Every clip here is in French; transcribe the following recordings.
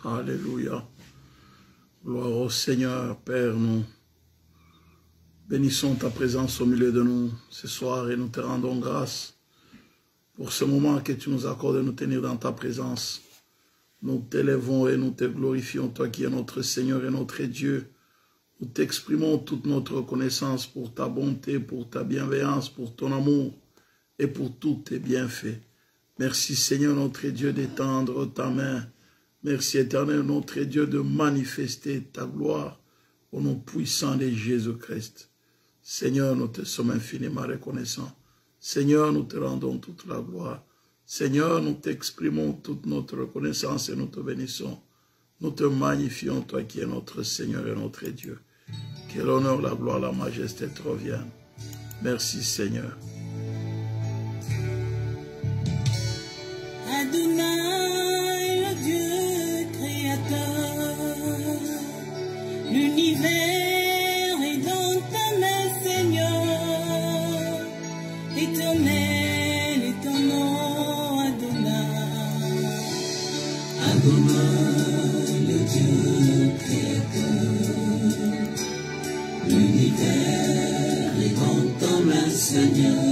Alléluia. Gloire au Seigneur, Père, nous bénissons ta présence au milieu de nous ce soir et nous te rendons grâce pour ce moment que tu nous accordes de nous tenir dans ta présence. Nous t'élèvons et nous te glorifions, toi qui es notre Seigneur et notre Dieu. Nous t'exprimons toute notre reconnaissance pour ta bonté, pour ta bienveillance, pour ton amour et pour tous tes bienfaits. Merci Seigneur notre Dieu d'étendre ta main. Merci éternel notre Dieu de manifester ta gloire au nom puissant de Jésus-Christ. Seigneur, nous te sommes infiniment reconnaissants. Seigneur, nous te rendons toute la gloire. Seigneur, nous t'exprimons toute notre reconnaissance et nous te bénissons. Nous te magnifions, toi qui es notre Seigneur et notre Dieu. Que l'honneur, la gloire, la majesté te reviennent. Merci Seigneur. Adonai, le Dieu créateur, l'univers est dans ta main, Seigneur. Éternel est ton nom, Adonai. Adonai, le Dieu créateur, l'univers est dans ta main, Seigneur.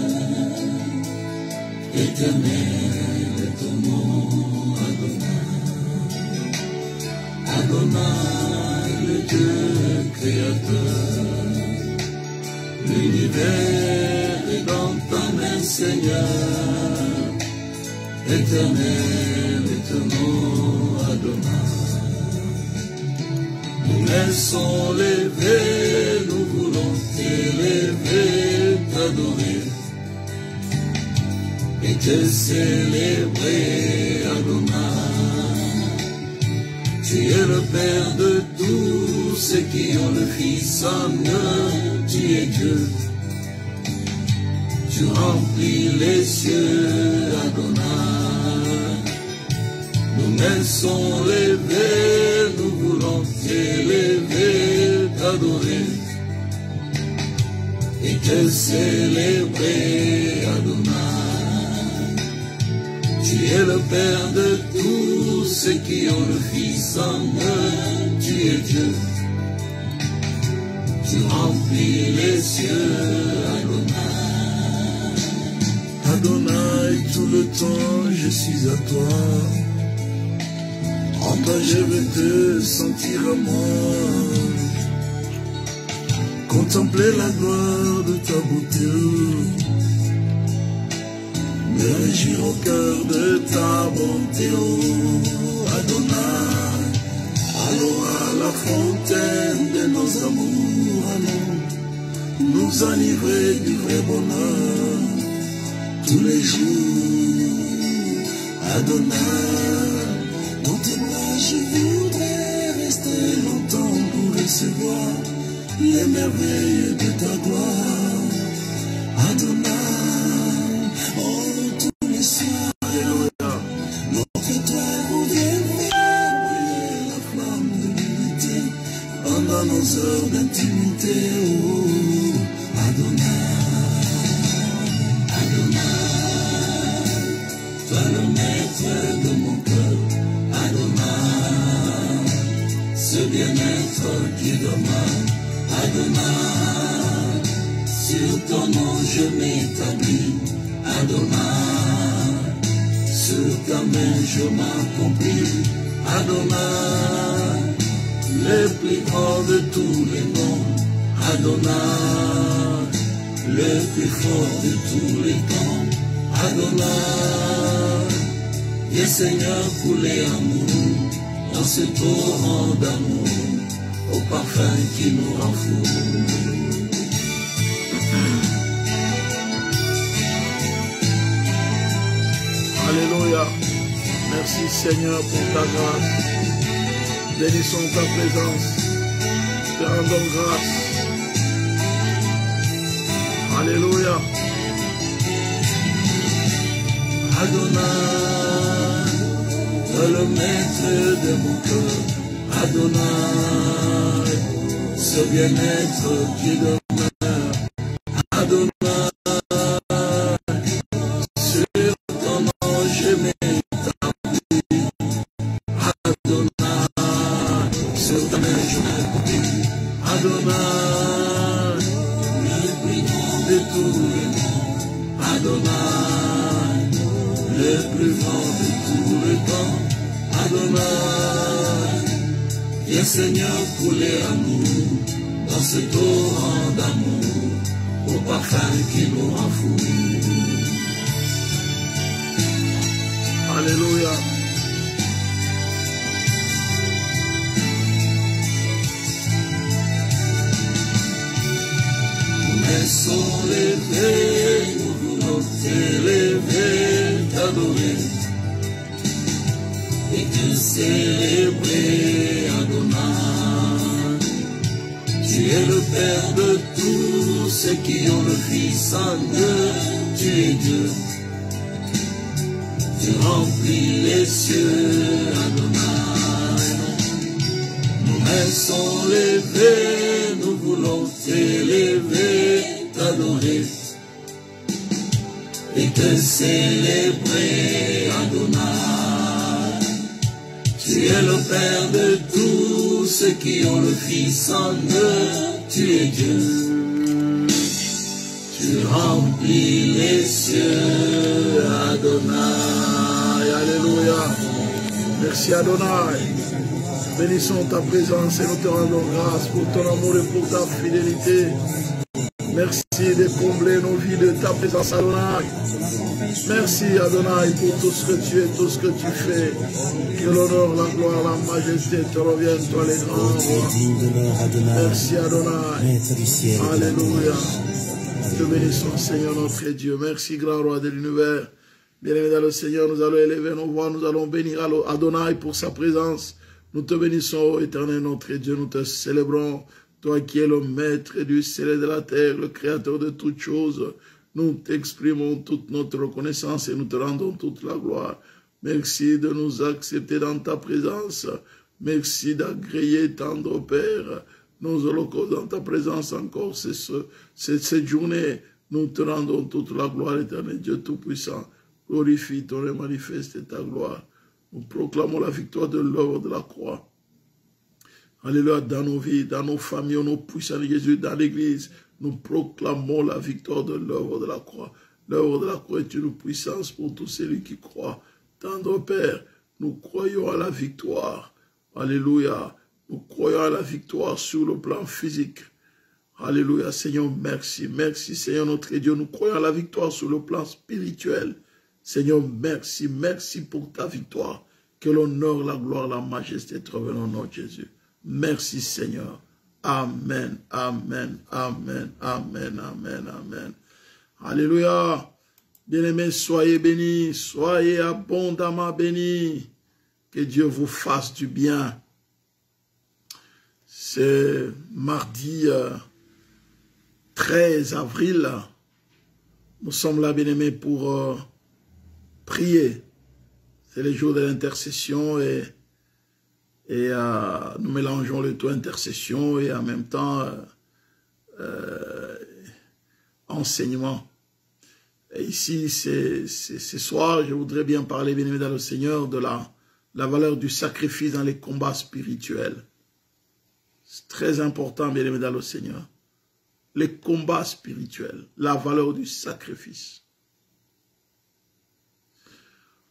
Éternel est ton nom, Adonai. Adonai, le Dieu créateur, l'univers est dans ta main, Seigneur. Éternel est ton nom, Adonai. Nous laissons lever, nous voulons t'élever, t'adorer et te célébrer, Adonai. Tu es le Père de tous ceux qui ont le Fils en eux, tu es Dieu. Tu remplis les cieux, Adonai. Nos mains sont levées, nous voulons t'élever, t'adorer et te célébrer, Adonai. Tu es le Père de tous ceux qui ont le Fils en eux, tu es Dieu. Tu remplis les cieux, Adonai. Adonai, tout le temps je suis à toi. En toi je veux te sentir à moi. Contempler la gloire de ta beauté. Me réjouir au cœur de ta bonté, oh Adonai. Allons à la fontaine de nos amours, allons nous enivrer du vrai bonheur tous les jours, Adonai. Dans tes bras je voudrais rester longtemps pour recevoir les merveilles de ta gloire, Adonai. Oh, tous les soirs, Alléluia, notre étoile revient faire briller la flamme de l'unité pendant nos heures d'intimité, oh, Adonai. Adonai, toi le maître de mon cœur, Adonai, ce bien-être qui demeure, Adonai, sur ton nom je m'établis, Adonai, sur ta main je m'accomplis, Adonai, le plus grand de tous les noms, Adonai, le plus fort de tous les temps, Adonai, et Seigneur coulé amour, dans ce torrent d'amour, au parfum qui nous rend fous. Alléluia. Merci Seigneur pour ta grâce. Bénissons ta présence. Te rendons grâce. Alléluia. Adonai, toi le maître de mon cœur, Adonai, ce bien-être qui demeure, Adonai, sur ton nom je m'établis, Adonai, Adonai, de tous les temps, Adonai, le plus grand de tout le temps, Adonai, viens Seigneur couler à nous, dans ce torrent d'amour, au parfum qui nous rend fous. Alléluia. Laissons l'élever, nous voulons t'élever, t'adorer et te célébrer, Adonai. Tu es le Père de tous ceux qui ont le Fils en eux, tu es Dieu. Tu remplis les cieux, Adonai. Nos mains sont levées, nous voulons t'élever, t'adorer et te célébrer, Adonai. Tu es le Père de tous ceux qui ont le Fils en eux, tu es Dieu. Tu remplis les cieux, Adonai. Alléluia. Merci Adonai. Bénissons ta présence et nous te rendons grâce pour ton amour et pour ta fidélité. Merci de combler nos vies de ta présence, Adonai. Merci, Adonai, pour tout ce que tu es, tout ce que tu fais. Que l'honneur, la gloire, la majesté te reviennent, toi les grands rois. Merci, Adonai. Alléluia. Te bénissons, Seigneur, notre Dieu. Merci, grand roi de l'univers. Bien-aimé dans le Seigneur, nous allons élever nos voix, nous allons bénir Adonai pour sa présence. Nous te bénissons, éternel notre Dieu, nous te célébrons. Toi qui es le maître du ciel et de la terre, le créateur de toutes choses, nous t'exprimons toute notre reconnaissance et nous te rendons toute la gloire. Merci de nous accepter dans ta présence. Merci d'agréer, tendre Père, nos holocaustes dans ta présence encore cette journée. Nous te rendons toute la gloire, éternel Dieu Tout-Puissant. Glorifie ton et manifeste ta gloire. Nous proclamons la victoire de l'œuvre de la croix. Alléluia, dans nos vies, dans nos familles, nos puissants de Jésus, dans l'église, nous proclamons la victoire de l'œuvre de la croix. L'œuvre de la croix est une puissance pour tous ceux qui croient. Tendre Père, nous croyons à la victoire. Alléluia, nous croyons à la victoire sur le plan physique. Alléluia, Seigneur, merci. Merci, Seigneur notre Dieu. Nous croyons à la victoire sur le plan spirituel. Seigneur, merci. Merci pour ta victoire. Que l'honneur, la gloire, la majesté te reviennent au nom de Jésus. Merci Seigneur. Amen, amen, amen, amen, amen, amen. Alléluia. Bien-aimés, soyez bénis, soyez abondamment bénis. Que Dieu vous fasse du bien. C'est mardi 13 avril. Nous sommes là, bien-aimés, pour prier. C'est le jour de l'intercession et nous mélangeons le tout intercession et en même temps enseignement. Et ici, ce soir, je voudrais bien parler, bien aimé dans le Seigneur, de la valeur du sacrifice dans les combats spirituels. C'est très important, bien aimé dans le Seigneur. Les combats spirituels, la valeur du sacrifice.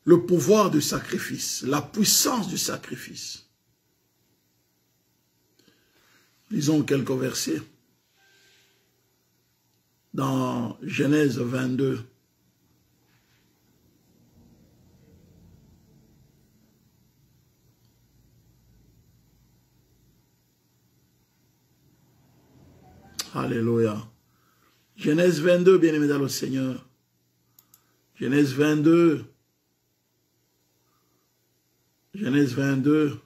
Le pouvoir du sacrifice, la puissance du sacrifice. Lisons quelques versets. Dans Genèse 22. Alléluia. Genèse 22, bien-aimé dans le Seigneur. Genèse 22. Genèse 22.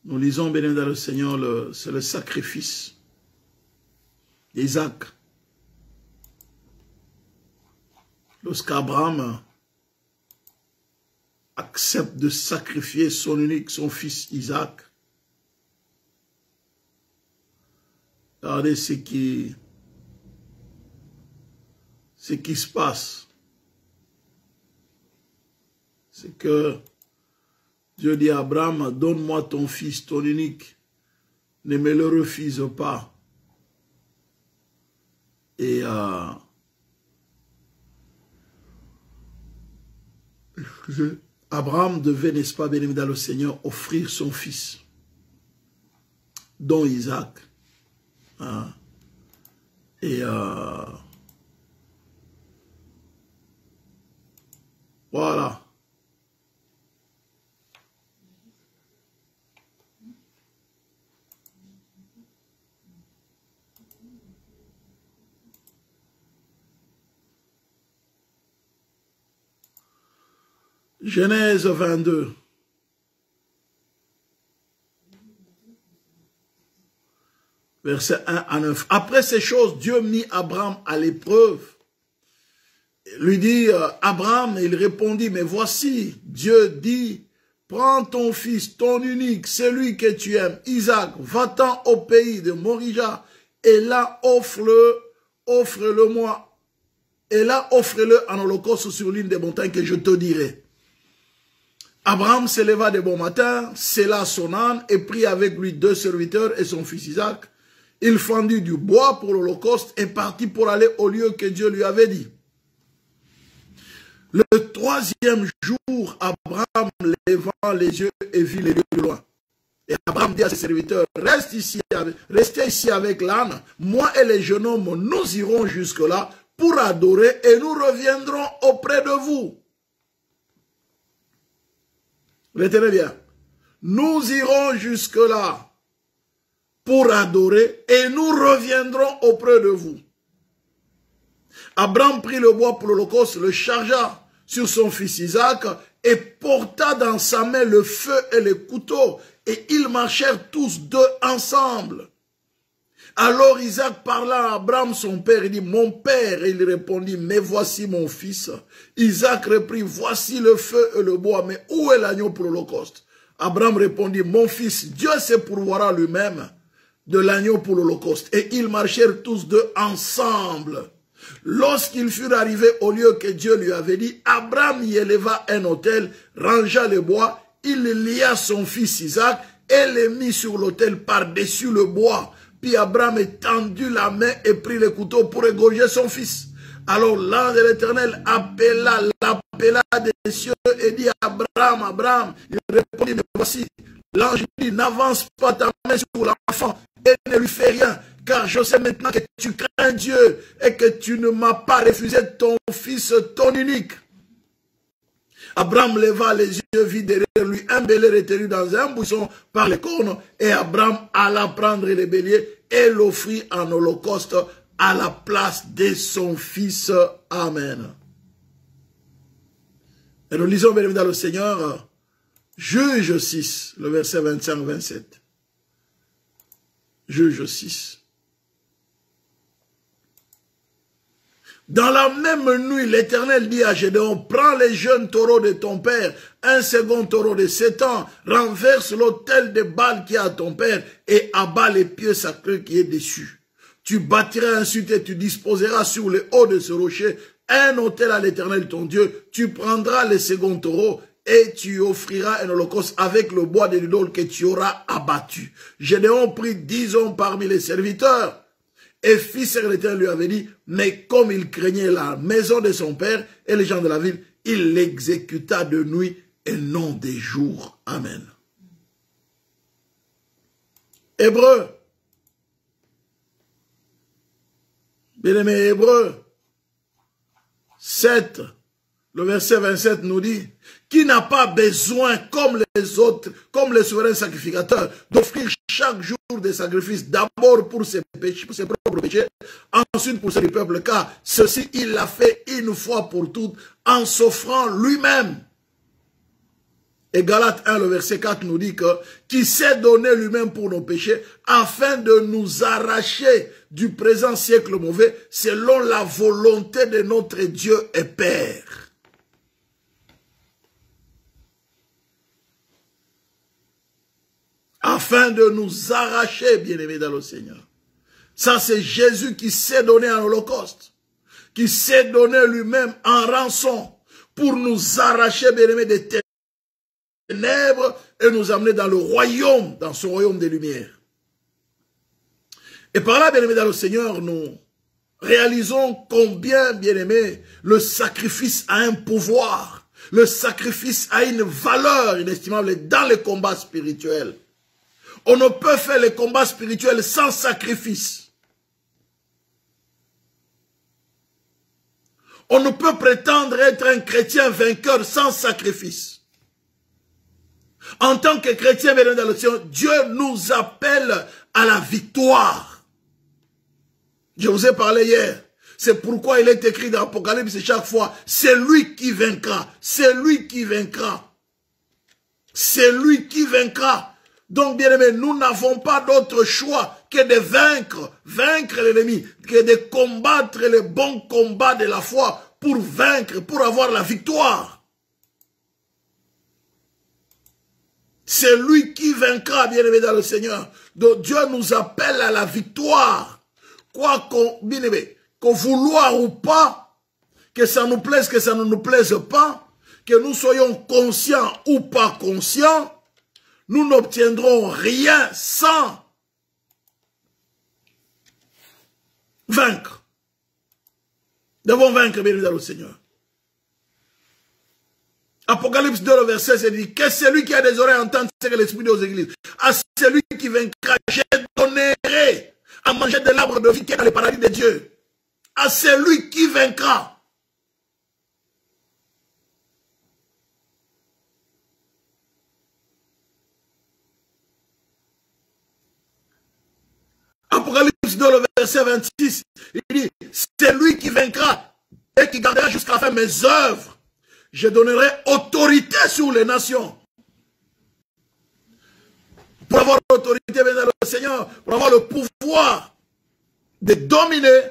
Nous lisons, bien dans le Seigneur, c'est le sacrifice d'Isaac. Lorsqu'Abraham accepte de sacrifier son unique, son fils Isaac, regardez ce qui se passe. C'est que Dieu dit à Abraham, donne-moi ton fils, ton unique, ne me le refuse pas. Et Abraham devait, n'est-ce pas, bien dans le Seigneur, offrir son fils, dont Isaac. Hein? Et voilà. Genèse 22. Verset 1 à 9. Après ces choses, Dieu mit Abraham à l'épreuve. Lui dit, Abraham, il répondit, mais voici, Dieu dit, prends ton fils, ton unique, celui que tu aimes, Isaac, va-t'en au pays de Morija, et là offre-le moi, et là offre-le en holocauste sur l'une des montagnes que je te dirai. Abraham se leva de bon matin, scella son âne et prit avec lui 2 serviteurs et son fils Isaac. Il fendit du bois pour l'holocauste et partit pour aller au lieu que Dieu lui avait dit. Le 3e jour, Abraham leva les yeux et vit les lieux de loin. Et Abraham dit à ses serviteurs, restez ici avec l'âne, moi et les jeunes hommes, nous irons jusque-là pour adorer et nous reviendrons auprès de vous. Retenez bien, nous irons jusque-là pour adorer et nous reviendrons auprès de vous. Abraham prit le bois pour l'holocauste, le chargea sur son fils Isaac et porta dans sa main le feu et le couteau et ils marchèrent tous 2 ensemble. Alors Isaac parla à Abraham son père et dit, mon père, et il répondit, mais voici mon fils. Isaac reprit, voici le feu et le bois, mais où est l'agneau pour l'holocauste? Abraham répondit, mon fils, Dieu se pourvoira lui-même de l'agneau pour l'holocauste. Et ils marchèrent tous 2 ensemble. Lorsqu'ils furent arrivés au lieu que Dieu lui avait dit, Abraham y éleva un autel, rangea le bois, il lia son fils Isaac et le mit sur l'autel par-dessus le bois. Puis Abraham étendit la main et prit le couteau pour égorger son fils. Alors l'ange de l'Éternel l'appela des cieux et dit, Abraham, Abraham. Il répondit, mais voici. L'ange dit, n'avance pas ta main sur l'enfant et ne lui fais rien, car je sais maintenant que tu crains Dieu et que tu ne m'as pas refusé ton fils, ton unique. Abraham leva les yeux, vit derrière lui un bélier retenu dans un buisson par les cornes, et Abraham alla prendre le bélier et l'offrit en holocauste à la place de son fils. Amen. Et nous lisons bien évidemment le Seigneur, Juge 6, le verset 25-27. Juge 6. Dans la même nuit, l'Éternel dit à Gédéon, prends les jeunes taureaux de ton père, un second taureau de 7 ans, renverse l'autel de Baal qui est à ton père et abat les pieux sacrés qui est dessus. Tu bâtiras ensuite et tu disposeras sur le haut de ce rocher un autel à l'Éternel ton Dieu. Tu prendras le second taureau et tu offriras un holocauste avec le bois de l'idole que tu auras abattu. Gédéon prit 10 hommes parmi les serviteurs. Et fils et l'Éternel lui avait dit, mais comme il craignait la maison de son père et les gens de la ville, il l'exécuta de nuit et non des jours. Amen. Hébreux. Bien-aimé, Hébreux 7, le verset 27 nous dit, qui n'a pas besoin, comme les autres, comme les souverains sacrificateurs, d'offrir chaque jour des sacrifices, d'abord pour ses péchés, pour ses propres péchés, ensuite pour ceux du peuple, car ceci, il l'a fait une fois pour toutes, en s'offrant lui-même. Et Galates 1, le verset 4 nous dit que, qui s'est donné lui-même pour nos péchés, afin de nous arracher du présent siècle mauvais, selon la volonté de notre Dieu et Père. Afin de nous arracher, bien-aimés dans le Seigneur. Ça, c'est Jésus qui s'est donné en holocauste, qui s'est donné lui-même en rançon pour nous arracher, bien-aimés, des ténèbres et nous amener dans le royaume, dans son royaume des lumières. Et par là, bien-aimés dans le Seigneur, nous réalisons combien, bien-aimés, le sacrifice a un pouvoir. Le sacrifice a une valeur inestimable dans les combats spirituels. On ne peut faire les combats spirituels sans sacrifice. On ne peut prétendre être un chrétien vainqueur sans sacrifice. En tant que chrétien, bien dans le Seigneur, Dieu nous appelle à la victoire. Je vous ai parlé hier. C'est pourquoi il est écrit dans l'Apocalypse chaque fois, c'est lui qui vaincra, c'est lui qui vaincra. C'est lui qui vaincra. Donc, bien aimé, nous n'avons pas d'autre choix que de vaincre l'ennemi, que de combattre les bons combats de la foi pour vaincre, pour avoir la victoire. C'est lui qui vaincra, bien aimé dans le Seigneur. Donc, Dieu nous appelle à la victoire. Quoi qu'on, bien aimé, qu'au vouloir ou pas, que ça nous plaise, que ça ne nous plaise pas, que nous soyons conscients ou pas conscients, nous n'obtiendrons rien sans vaincre. Nous devons vaincre, bien évidemment, le Seigneur. Apocalypse 2, le verset, c'est dit que celui qui a des oreilles entende ce que l'Esprit dit aux églises. À celui qui vaincra, je donnerai à manger de l'arbre de vie qui est dans le paradis de Dieu. À celui qui vaincra. Apocalypse 2, le verset 26, il dit, c'est lui qui vaincra et qui gardera jusqu'à la fin mes œuvres. Je donnerai autorité sur les nations. Pour avoir l'autorité, bien dans le Seigneur, pour avoir le pouvoir de dominer,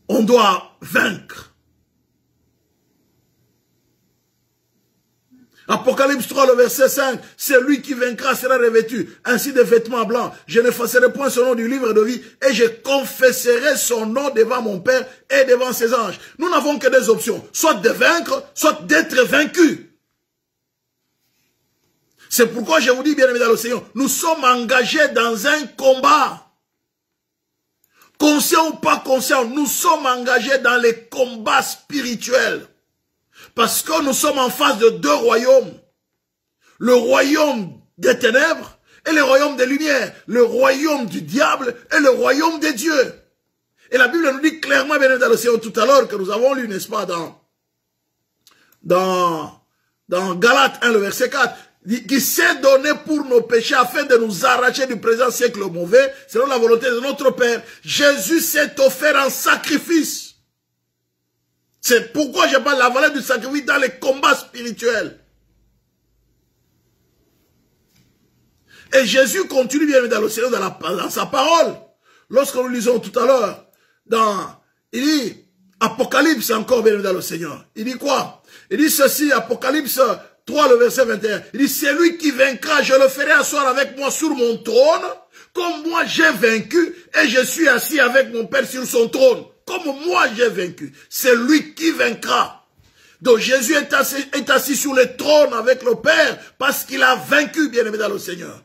on doit vaincre. Apocalypse 3, le verset 5, celui qui vaincra sera revêtu ainsi de vêtements blancs. Je n'effacerai point son nom du livre de vie et je confesserai son nom devant mon Père et devant ses anges. Nous n'avons que deux options, soit de vaincre, soit d'être vaincu. C'est pourquoi je vous dis, bien aimé dans le Seigneur, nous sommes engagés dans un combat. Conscient ou pas conscient, nous sommes engagés dans les combats spirituels. Parce que nous sommes en face de deux royaumes. Le royaume des ténèbres et le royaume des lumières. Le royaume du diable et le royaume de Dieu. Et la Bible nous dit clairement, bien dans le Seigneur, tout à l'heure, que nous avons lu, n'est-ce pas, dans Galates 1, le verset 4, qui s'est donné pour nos péchés afin de nous arracher du présent siècle mauvais, selon la volonté de notre Père. Jésus s'est offert en sacrifice. C'est pourquoi je parle de la valeur du sacrifice dans les combats spirituels. Et Jésus continue bien dans le Seigneur, dans sa parole. Lorsque nous lisons tout à l'heure, il dit, Apocalypse encore bien dans le Seigneur. Il dit quoi? Il dit ceci, Apocalypse 3, le verset 21. Il dit, c'est lui qui vaincra, je le ferai asseoir avec moi sur mon trône, comme moi j'ai vaincu, et je suis assis avec mon Père sur son trône. Comme moi j'ai vaincu, c'est lui qui vaincra. Donc Jésus est assis sur le trône avec le Père parce qu'il a vaincu, bien-aimé dans le Seigneur.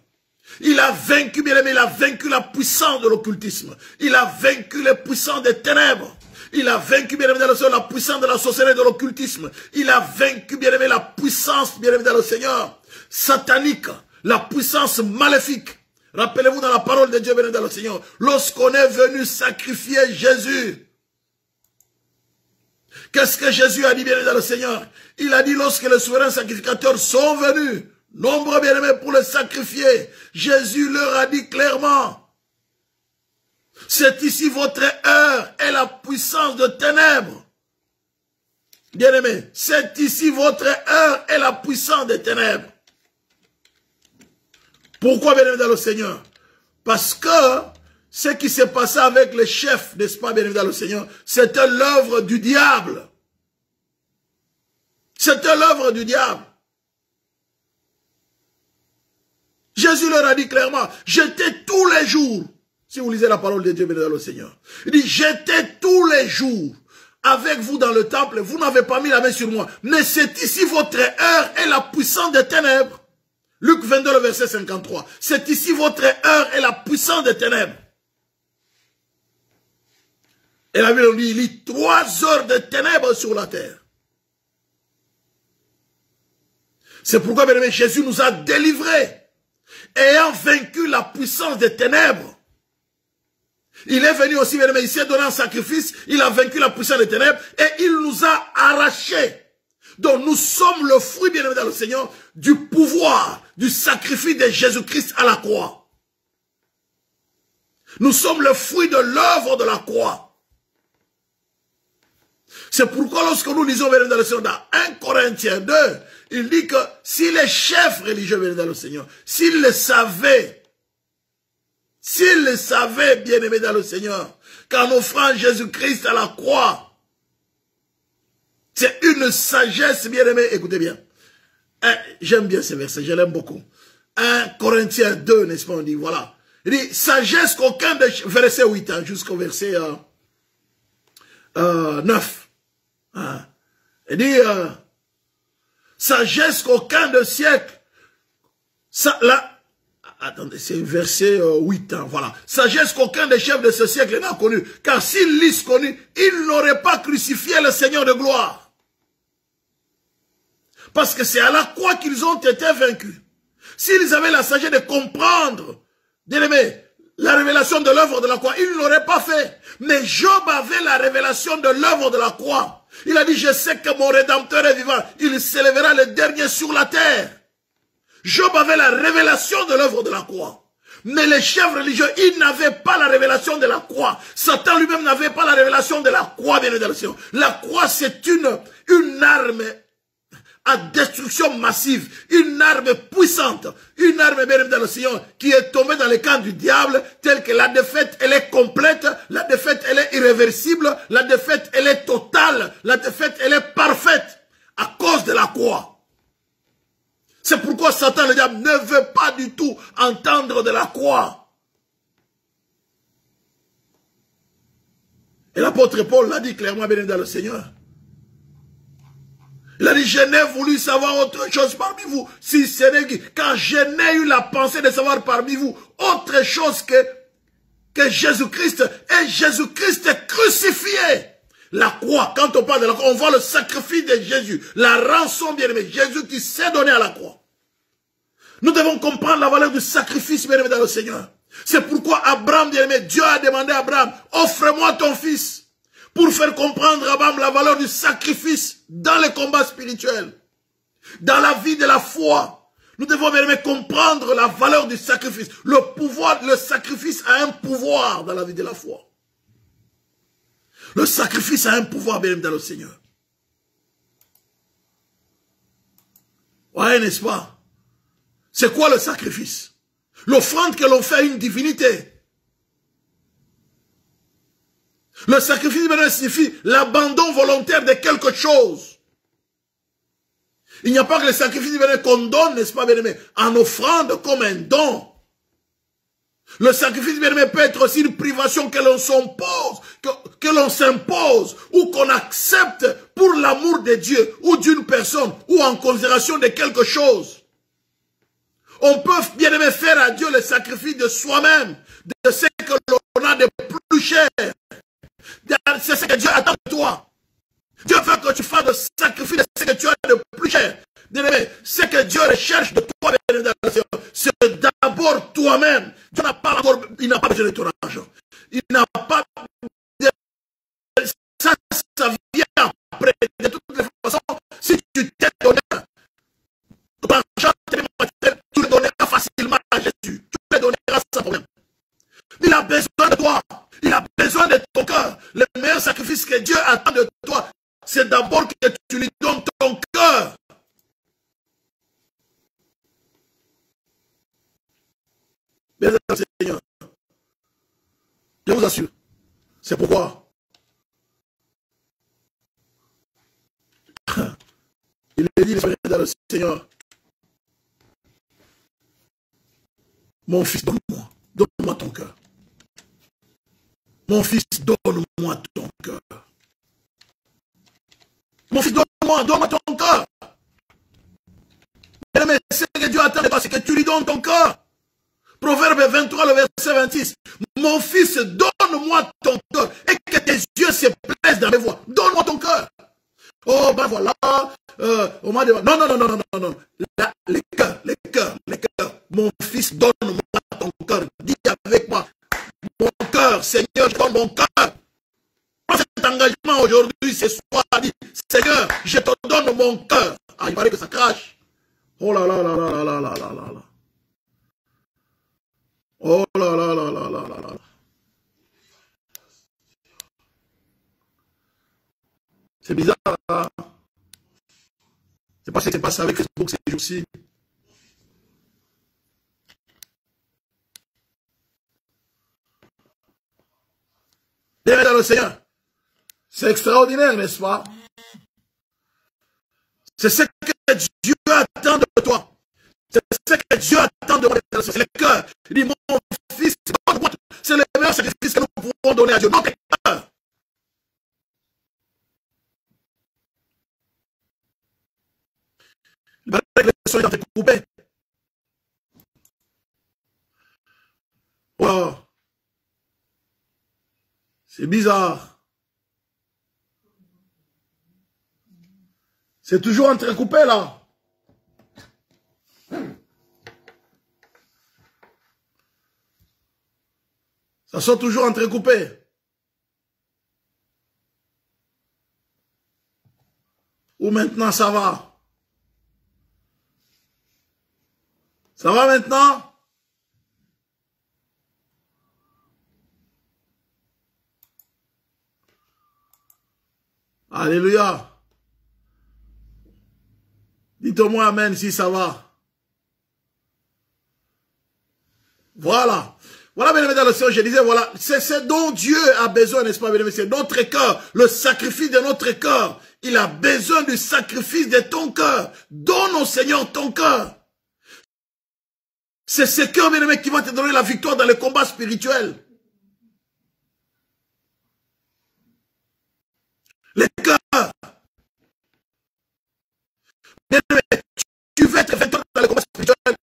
Il a vaincu, bien-aimé, il a vaincu la puissance de l'occultisme. Il a vaincu les puissances des ténèbres. Il a vaincu, bien-aimé dans le Seigneur, la puissance de la sorcellerie et de l'occultisme. Il a vaincu, bien-aimé, la puissance, bien-aimé dans le Seigneur, satanique, la puissance maléfique. Rappelez-vous dans la parole de Dieu, bien-aimé dans le Seigneur, lorsqu'on est venu sacrifier Jésus, qu'est-ce que Jésus a dit, bien-aimé dans le Seigneur? Il a dit, lorsque les souverains sacrificateurs sont venus, nombreux bien-aimés pour les sacrifier, Jésus leur a dit clairement, c'est ici votre heure et la puissance de ténèbres. Bien-aimés, c'est ici votre heure et la puissance des ténèbres. Pourquoi, bien-aimé dans le Seigneur? Parce que ce qui s'est passé avec les chefs, n'est-ce pas, bien évidemment, le Seigneur, c'était l'œuvre du diable. C'était l'œuvre du diable. Jésus leur a dit clairement, j'étais tous les jours, si vous lisez la parole de Dieu, bien évidemment, le Seigneur, il dit, j'étais tous les jours avec vous dans le temple, vous n'avez pas mis la main sur moi, mais c'est ici votre heure et la puissance des ténèbres. Luc 22, le verset 53. C'est ici votre heure et la puissance des ténèbres. Et la Bible nous dit, il y a 3 heures de ténèbres sur la terre. C'est pourquoi, bien aimé, Jésus nous a délivrés, ayant vaincu la puissance des ténèbres. Il est venu aussi, bien aimé, il s'est donné un sacrifice, il a vaincu la puissance des ténèbres et il nous a arrachés. Donc nous sommes le fruit, bien aimé dans le Seigneur, du pouvoir, du sacrifice de Jésus-Christ à la croix. Nous sommes le fruit de l'œuvre de la croix. C'est pourquoi lorsque nous lisons, bien aimé dans le Seigneur, dans 1 Corinthiens 2, il dit que si les chefs religieux, bien aimé dans le Seigneur, s'ils le savaient, bien aimé dans le Seigneur, qu'en offrant Jésus-Christ à la croix, c'est une sagesse, bien aimé, écoutez bien. J'aime bien ce verset, je l'aime beaucoup. 1 Corinthiens 2, n'est-ce pas, on dit, voilà. Il dit, sagesse qu'aucun des... Verset 8, hein, jusqu'au verset 9. Hein. Il dit, sagesse qu'aucun de siècle... Attendez, c'est verset 8, hein, voilà. Sagesse qu'aucun des chefs de ce siècle n'a connu. Car s'ils l'eussent connu, ils n'auraient pas crucifié le Seigneur de gloire. Parce que c'est à la croix qu'ils ont été vaincus. S'ils avaient la sagesse de comprendre, bien aimé, la révélation de l'œuvre de la croix, ils ne l'auraient pas fait. Mais Job avait la révélation de l'œuvre de la croix. Il a dit, je sais que mon Rédempteur est vivant. Il s'élèvera le dernier sur la terre. Job avait la révélation de l'œuvre de la croix. Mais les chefs religieux, ils n'avaient pas la révélation de la croix. Satan lui-même n'avait pas la révélation de la croix, bien évidemment. La croix, c'est une arme à destruction massive, une arme puissante, une arme, bien évidemment, qui est tombée dans les camps du diable, telle que la défaite, elle est complète, la défaite, elle est irréversible, la défaite, elle est totale, la défaite, elle est parfaite, à cause de la croix. C'est pourquoi Satan, le diable, ne veut pas du tout entendre de la croix. Et l'apôtre Paul l'a dit clairement, bien dans le Seigneur. Il a dit, je n'ai voulu savoir autre chose parmi vous, si ce n'est quand je n'ai eu la pensée de savoir parmi vous autre chose que Jésus-Christ, et Jésus-Christ crucifié. La croix, quand on parle de la croix, on voit le sacrifice de Jésus, la rançon bien-aimée, Jésus qui s'est donné à la croix. Nous devons comprendre la valeur du sacrifice bien-aimé dans le Seigneur. C'est pourquoi Abraham, bien-aimé, Dieu a demandé à Abraham, offre-moi ton fils, pour faire comprendre à Abraham la valeur du sacrifice dans les combats spirituels, dans la vie de la foi. Nous devons, bien-aimé, comprendre la valeur du sacrifice. Le pouvoir, le sacrifice a un pouvoir dans la vie de la foi. Le sacrifice a un pouvoir, bien dans le Seigneur. Ouais, n'est-ce pas? C'est quoi le sacrifice? L'offrande que l'on fait à une divinité. Le sacrifice, bien aimé, signifie l'abandon volontaire de quelque chose. Il n'y a pas que le sacrifice, bien aimé, qu'on donne, n'est-ce pas, bien aimé, en offrande comme un don. Le sacrifice, bien aimé, peut être aussi une privation que l'on s'impose, que l'on s'impose, ou qu'on accepte pour l'amour de Dieu, ou d'une personne, ou en considération de quelque chose. On peut, bien aimé, faire à Dieu le sacrifice de soi-même, de ce que l'on a de plus cher. C'est ce que Dieu attend de toi. Dieu veut que tu fasses le sacrifice de ce que tu as de plus cher. Bien aimé, ce que Dieu recherche de toi, c'est d'abord toi-même. Dieu n'a pas encore, il n'a pas besoin de ton argent. Il n'a pas, ça vient après. De toutes les façons, si tu t'es donné, ton argent, tu le donneras facilement à Jésus. Tu le donneras sans problème. Il a besoin de toi. Il a besoin de ton cœur. Le meilleur sacrifice que Dieu attend de toi, c'est d'abord que tu lui donnes ton cœur. Bien Seigneur, je vous assure, c'est pourquoi il est dit dans le Seigneur, mon fils, donne-moi ton cœur. Mon fils, donne-moi ton cœur. Mon fils, donne-moi ton cœur. Bien-aimé, ce que Dieu attend de toi, c'est que tu lui donnes ton cœur. Proverbe 23, le verset 26. Mon fils, donne-moi ton cœur et que tes yeux se plaisent dans mes voies. Donne-moi ton cœur. Oh, ben voilà. On m'a dit, non. Là, les cœurs. Mon fils, donne-moi ton cœur. Dis avec moi. Mon cœur, Seigneur, je donne mon cœur. Prends cet engagement aujourd'hui, ce soir. Dis, Seigneur, je te donne mon cœur. Ah, il paraît que ça crache. Oh là là là là là là là là là. Oh là là là là là là là. C'est bizarre, hein? C'est pas ce qui s'est passé avec Facebook ces jours-ci. Bien dans le Seigneur. C'est extraordinaire, n'est-ce pas? C'est ce que Dieu attend de toi. C'est ce que Dieu attend de moi. C'est le cœur. Il dit, mon fils, c'est le meilleur sacrifice que nous pouvons donner à Dieu. Notre cœur. Il va avec les sons entrecoupés. Wow. C'est bizarre. C'est toujours entrecoupé là. Ça sort toujours entrecoupé. Ou maintenant ça va? Ça va maintenant? Alléluia. Dites-moi amen si ça va. Voilà. Voilà, bien aimé dans le Seigneur, je disais, voilà, c'est ce dont Dieu a besoin, n'est-ce pas, bien aimé, c'est notre cœur, le sacrifice de notre cœur. Il a besoin du sacrifice de ton cœur. Donne au Seigneur ton cœur. C'est ce cœur, bien aimé, qui va te donner la victoire dans le combat spirituel. Les cœurs. Bien aimé, tu veux être victoire dans le combat spirituel.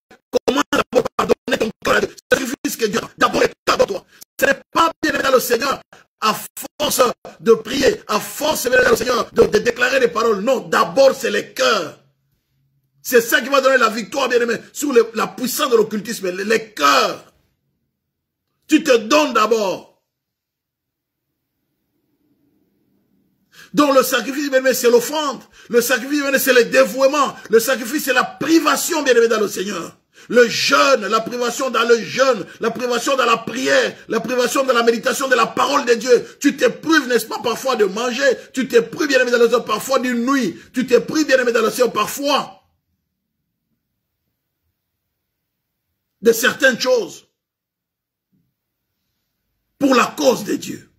Comment d'abord pardonner ton cœur? Sacrifice que Dieu a. D'abord le cœur de toi. Ce n'est pas bien aimé dans le Seigneur à force de prier, à force bien aimé dans le Seigneur de déclarer des paroles. Non, d'abord c'est le cœur. C'est ça qui va donner la victoire, bien aimé, sur la puissance de l'occultisme. Le cœur. Tu te donnes d'abord. Donc le sacrifice, bien aimé, c'est l'offrande. Le sacrifice, bien aimé, c'est le dévouement. Le sacrifice, c'est la privation, bien aimé, dans le Seigneur. Le jeûne, la privation dans le jeûne, la privation dans la prière, la privation dans la méditation de la parole de Dieu. Tu te prives, n'est-ce pas, parfois de manger. Tu te prives, bien aimé, dans le Seigneur, parfois d'une nuit. Tu te prives, bien aimé, dans le Seigneur, parfois de certaines choses pour la cause de Dieu.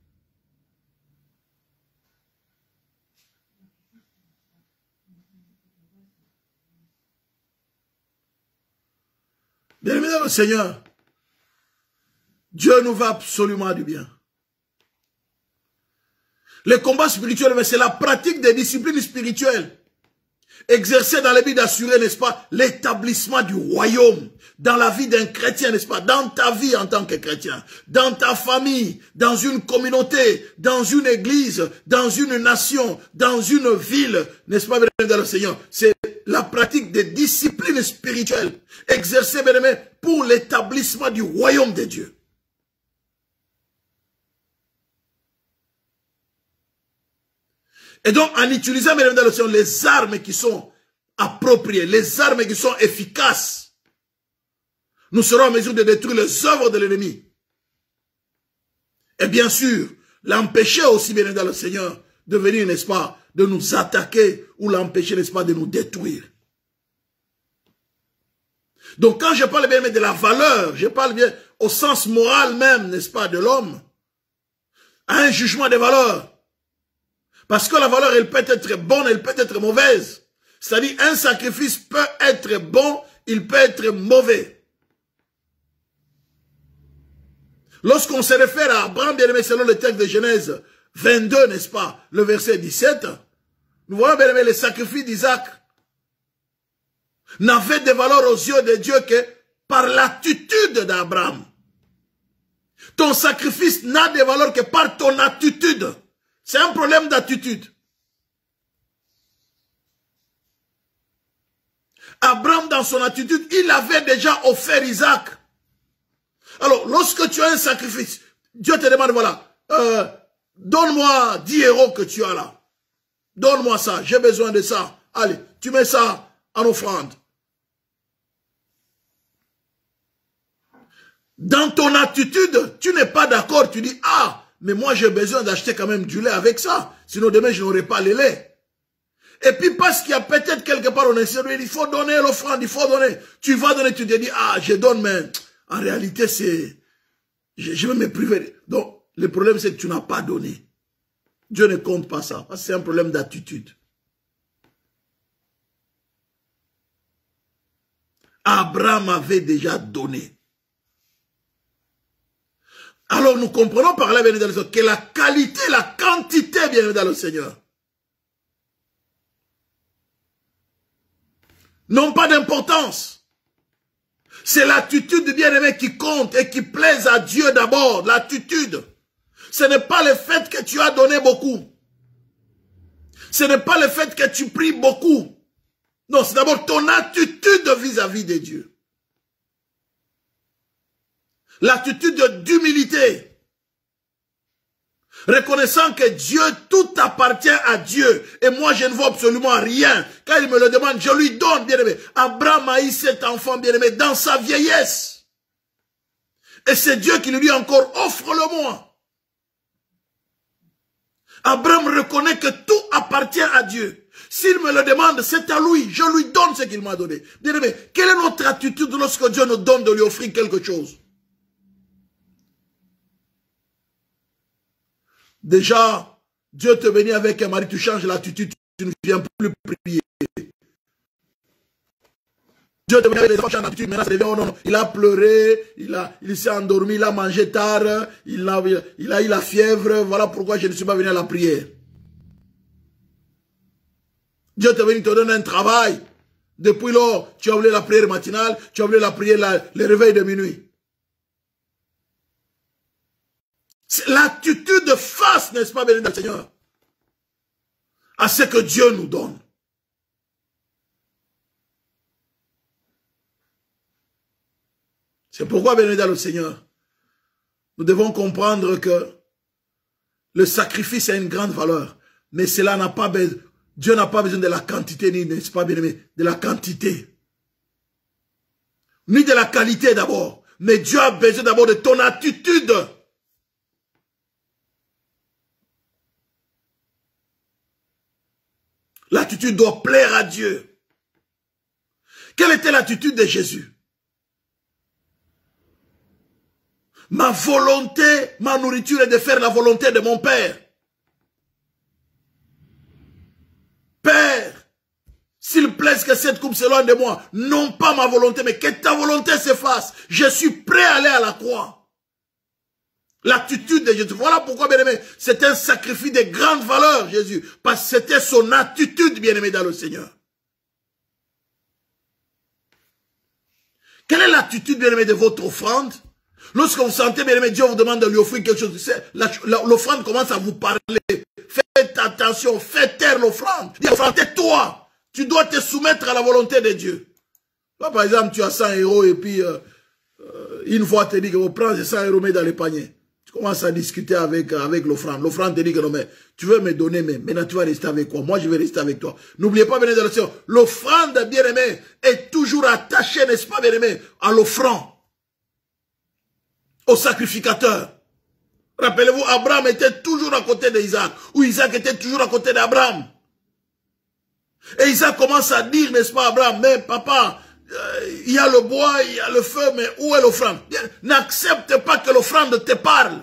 Bien-aimés dans le Seigneur, Dieu nous va absolument du bien. Le combat spirituel, c'est la pratique des disciplines spirituelles exercées dans le but d'assurer, n'est-ce pas, l'établissement du royaume dans la vie d'un chrétien, n'est-ce pas, dans ta vie en tant que chrétien, dans ta famille, dans une communauté, dans une église, dans une nation, dans une ville, n'est-ce pas, bien-aimés dans le Seigneur. C'est la pratique des disciplines spirituelles exercées, bien-aimés, pour l'établissement du royaume de Dieu. Et donc, en utilisant, mesdames, dans le Seigneur, les armes qui sont appropriées, les armes qui sont efficaces, nous serons en mesure de détruire les œuvres de l'ennemi. Et bien sûr, l'empêcher aussi, bien dans le Seigneur, de venir, n'est-ce pas, de nous attaquer ou l'empêcher, n'est-ce pas, de nous détruire. Donc, quand je parle bien de la valeur, je parle bien au sens moral même, n'est-ce pas, de l'homme, à un jugement des valeurs. Parce que la valeur, elle peut être bonne, elle peut être mauvaise. C'est-à-dire, un sacrifice peut être bon, il peut être mauvais. Lorsqu'on se réfère à Abraham, bien aimé, selon le texte de Genèse 22, n'est-ce pas, le verset 17, nous voyons, bien aimé, le sacrifice d'Isaac. n'avait de valeur aux yeux de Dieu que par l'attitude d'Abraham. Ton sacrifice n'a de valeur que par ton attitude. C'est un problème d'attitude. Abraham, dans son attitude, il avait déjà offert Isaac. Alors, lorsque tu as un sacrifice, Dieu te demande, voilà, donne-moi 10 euros que tu as là. Donne-moi ça, j'ai besoin de ça. Allez, tu mets ça en offrande. Dans ton attitude, tu n'es pas d'accord. Tu dis, ah, mais moi j'ai besoin d'acheter quand même du lait avec ça. Sinon demain je n'aurai pas le lait. Et puis parce qu'il y a peut-être quelque part on essaie de dire, il faut donner l'offrande, il faut donner. Tu vas donner, tu te dis, ah, je donne, mais en réalité c'est, je vais me priver. Donc le problème c'est que tu n'as pas donné. Dieu ne compte pas ça. C'est un problème d'attitude. Abraham avait déjà donné. Alors nous comprenons par là, bien évidemment, que la qualité, la quantité, bien évidemment, dans le Seigneur, n'ont pas d'importance. C'est l'attitude, bien aimé, qui compte et qui plaise à Dieu d'abord, l'attitude. Ce n'est pas le fait que tu as donné beaucoup. Ce n'est pas le fait que tu pries beaucoup. Non, c'est d'abord ton attitude vis-à-vis de Dieu. L'attitude d'humilité. Reconnaissant que Dieu, tout appartient à Dieu. Et moi, je ne vois absolument rien. Quand il me le demande, je lui donne, bien-aimé. Abraham a eu cet enfant, bien-aimé, dans sa vieillesse. Et c'est Dieu qui lui dit encore, offre-le-moi. Abraham reconnaît que tout appartient à Dieu. S'il me le demande, c'est à lui. Je lui donne ce qu'il m'a donné. Bien-aimé, quelle est notre attitude lorsque Dieu nous donne de lui offrir quelque chose? Déjà, Dieu te bénit avec un mari, tu changes l'attitude, tu ne viens plus prier. Dieu te bénit avec des enfants, change l'attitude, maintenant ça devient, oh non, il a pleuré, il s'est endormi, il a mangé tard, il a eu la fièvre, voilà pourquoi je ne suis pas venu à la prière. Dieu te bénit, te donne un travail. Depuis lors, tu as oublié la prière matinale, tu as oublié la prière, le réveil de minuit. C'est l'attitude face, n'est-ce pas, béni le Seigneur, à ce que Dieu nous donne. C'est pourquoi, béni le Seigneur, nous devons comprendre que le sacrifice a une grande valeur, mais cela n'a pas besoin, Dieu n'a pas besoin de la quantité, ni, n'est-ce pas, bien aimé, de la quantité, ni de la qualité d'abord, mais Dieu a besoin d'abord de ton attitude. L'attitude doit plaire à Dieu. Quelle était l'attitude de Jésus? Ma volonté, ma nourriture est de faire la volonté de mon Père. Père, s'il plaise que cette coupe s'éloigne de moi, non pas ma volonté, mais que ta volonté se fasse. Je suis prêt à aller à la croix. L'attitude de Jésus. Voilà pourquoi, bien-aimé, c'est un sacrifice de grande valeur, Jésus. Parce que c'était son attitude, bien-aimé, dans le Seigneur. Quelle est l'attitude, bien-aimé, de votre offrande? Lorsque vous sentez, bien-aimé, Dieu vous demande de lui offrir quelque chose, l'offrande commence à vous parler. Faites attention, faites taire l'offrande. Dis, offrande, tais-toi. Tu dois te soumettre à la volonté de Dieu. Là, par exemple, tu as 100 euros et puis une fois, tu te dit que vous prenez 100 euros, mets dans le panier. Tu commences à discuter avec l'offrande. L'offrande te dit que non, mais tu veux me donner, mais maintenant tu vas rester avec quoi? Moi, je vais rester avec toi. N'oubliez pas, bien aimé, l'offrande, bien aimé, est toujours attachée, n'est-ce pas, bien aimé, à l'offrand, au sacrificateur. Rappelez-vous, Abraham était toujours à côté d'Isaac, ou Isaac était toujours à côté d'Abraham. Et Isaac commence à dire, n'est-ce pas, Abraham, mais papa, il y a le bois, il y a le feu, mais où est l'offrande? N'accepte pas que l'offrande te parle.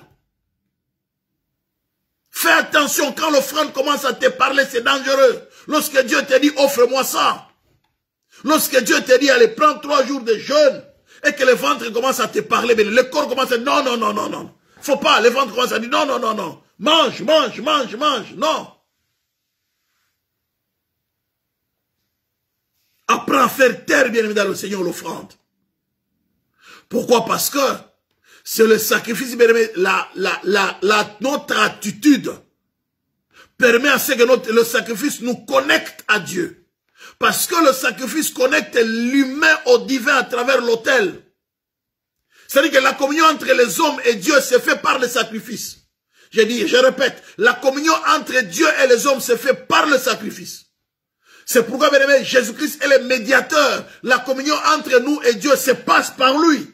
Fais attention, quand l'offrande commence à te parler, c'est dangereux. Lorsque Dieu te dit, offre-moi ça. Lorsque Dieu te dit, allez, prends 3 jours de jeûne, et que le ventre commence à te parler, mais le corps commence à dire, non, non, non, non, non. Faut pas, le ventre commence à dire, non, non, non, non. Mange, mange, mange, mange, non. Apprends à faire taire, bien aimé dans le Seigneur, l'offrande. Pourquoi? Parce que c'est le sacrifice, bien aimé, notre attitude permet à ce que le sacrifice nous connecte à Dieu. Parce que le sacrifice connecte l'humain au divin à travers l'autel. C'est-à-dire que la communion entre les hommes et Dieu se fait par le sacrifice. Je répète, la communion entre Dieu et les hommes se fait par le sacrifice. C'est pourquoi, bien aimé, Jésus-Christ est le médiateur. La communion entre nous et Dieu se passe par lui.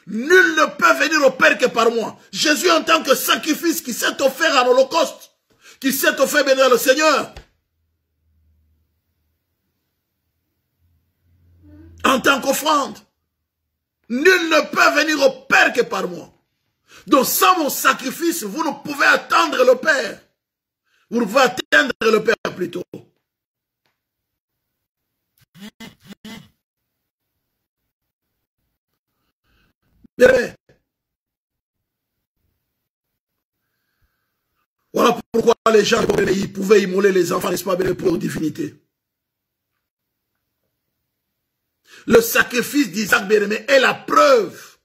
Nul ne peut venir au Père que par moi. Jésus, en tant que sacrifice qui s'est offert à l'Holocauste, qui s'est offert, bien aimé, le Seigneur, en tant qu'offrande. Nul ne peut venir au Père que par moi. Donc sans mon sacrifice, vous ne pouvez atteindre le Père. Vous ne pouvez atteindre le Père plutôt. Bien, voilà pourquoi les gens ils pouvaient immoler les enfants, n'est-ce pas, pour divinité. Le sacrifice d'Isaac bien-aimé est la preuve.